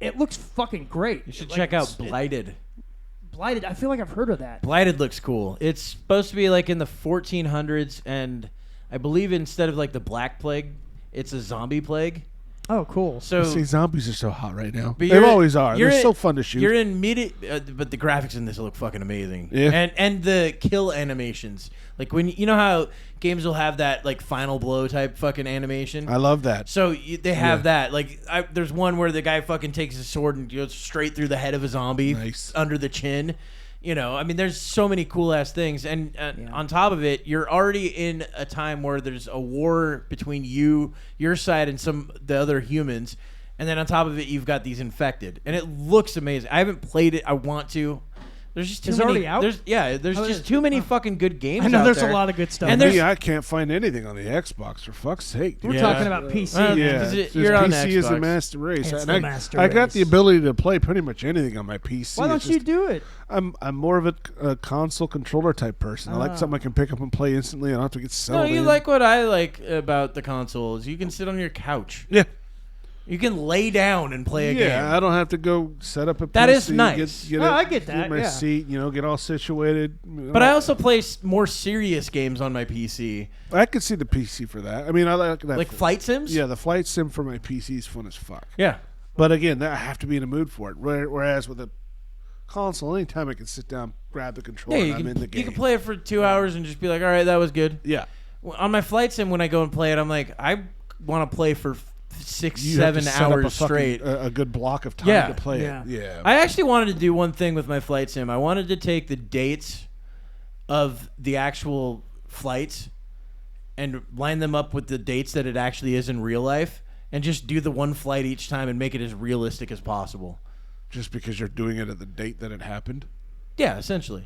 it looks fucking great. You should Like, check out it's- Blighted. Blighted. I feel like I've heard of that. Blighted looks cool. It's supposed to be like in the 1400s, and I believe instead of like the Black Plague, it's a zombie plague. Oh, cool. So See, zombies are so hot right now. but They you're- always are. you're They're in- so fun to shoot. You're in but the graphics in this look fucking amazing. Yeah. And the kill animations, like when you know how games will have that like final blow type fucking animation. I love that. So they have that. Like, there's one where the guy fucking takes his sword and goes straight through the head of a zombie, Nice. under the chin. You know, I mean, there's so many cool ass things, and on top of it, you're already in a time where there's a war between your side, and the other humans, and then on top of it, you've got these infected, and it looks amazing. I haven't played it. I want to. There's just too Is it many. already out? There's Oh, it just is. too many fucking good games. I know out there's there. a lot of good stuff. And Me, there's I can't find anything on the Xbox. For fuck's sake, dude. We're Yeah. talking about PC. Yeah, Because it's you're on PC is the Xbox. master race. It's And the I, master I got the race. ability to play pretty much anything on my PC. Why don't It's you just- do it? I'm more of a console controller type person. I like something I can pick up and play instantly. I don't have to get no, settled you in. like what I like about the consoles. You can sit on your couch. Yeah. You can lay down and play a Yeah, game. I don't have to go set up a PC. That is nice. Get Oh, I get that, my yeah. seat, get all situated. But I also play more serious games on my PC, I could see the PC for that. I mean, I like that. like flight sims. Yeah, the flight sim for my PC is fun as fuck. Yeah. But again, I have to be in a mood for it. Whereas with a console, anytime I can sit down, grab the controller, Yeah, and I'm in the game. you can play it for 2 hours and just be like, all right, that was good. Yeah. On my flight sim, when I go and play it, I'm like, I want to play for 6, You have to 7 set up a hours fucking- straight. A good block of time Yeah. to play Yeah. it. Yeah. I actually wanted to do one thing with my flight sim. I wanted to take the dates of the actual flights and line them up with the dates that it actually is in real life, and just do the one flight each time and make it as realistic as possible. Just because you're doing it at the date that it happened. Yeah, essentially.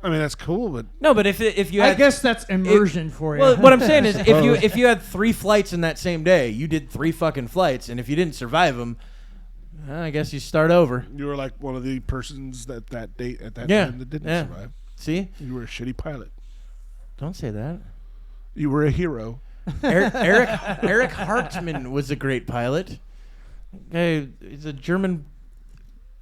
I mean, that's cool, but No, but if you I had, guess that's immersion for you. well, what I'm saying is if you had 3 flights in that same day, you did 3 fucking flights, and if you didn't survive them, I guess you start over. you were like one of the persons that date at that Yeah, time that didn't yeah. survive. See? You were a shitty pilot. Don't say that. You were a hero. Eric Hartmann was a great pilot. Hey, he's a German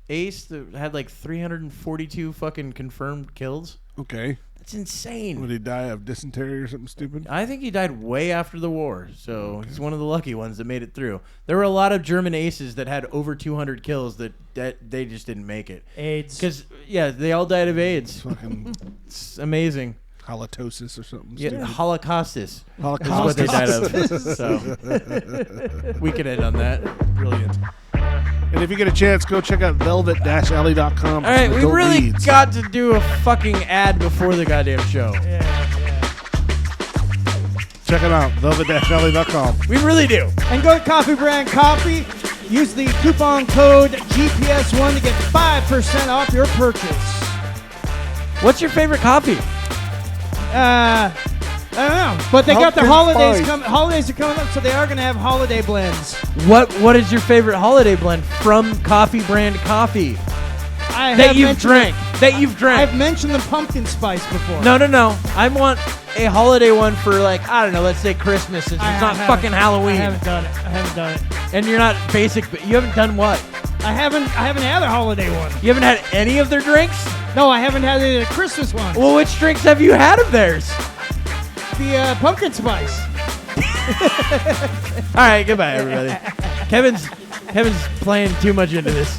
ace that had like 342 fucking confirmed kills. Okay. That's insane. Would he die of dysentery or something stupid? I think he died way after the war, so he's one of the lucky ones that made it through. There were a lot of German aces that had over 200 kills that they just didn't make it. AIDS. Because, yeah, they all died of AIDS. Fucking It's amazing. halitosis or something Yeah, stupid. Holocaustus Holocaust. is what they died of. So we could end on that. Brilliant. And if you get a chance, go check out velvet-alley.com. All right, we really got to do a fucking ad before the goddamn show. Check it out, velvet-alley.com. We really do. And go to Coffee Brand Coffee. Use the coupon code GPS1 to get 5% off your purchase. What's your favorite coffee? I don't know, but they got their Pumpkin holidays spice. coming. Holidays are coming up, so they are going to have holiday blends. What is your favorite holiday blend from Coffee Brand Coffee that you've drank? I've mentioned the pumpkin spice before. No. I want a holiday one for, like, I don't know, let's say Christmas. Since it's not fucking Halloween. I haven't done it. And you're not basic, but you haven't done what? I haven't had a holiday one. You haven't had any of their drinks? No, I haven't had any of the Christmas ones. Well, which drinks have you had of theirs? The pumpkin spice. All right, goodbye, everybody. Kevin's playing too much into this.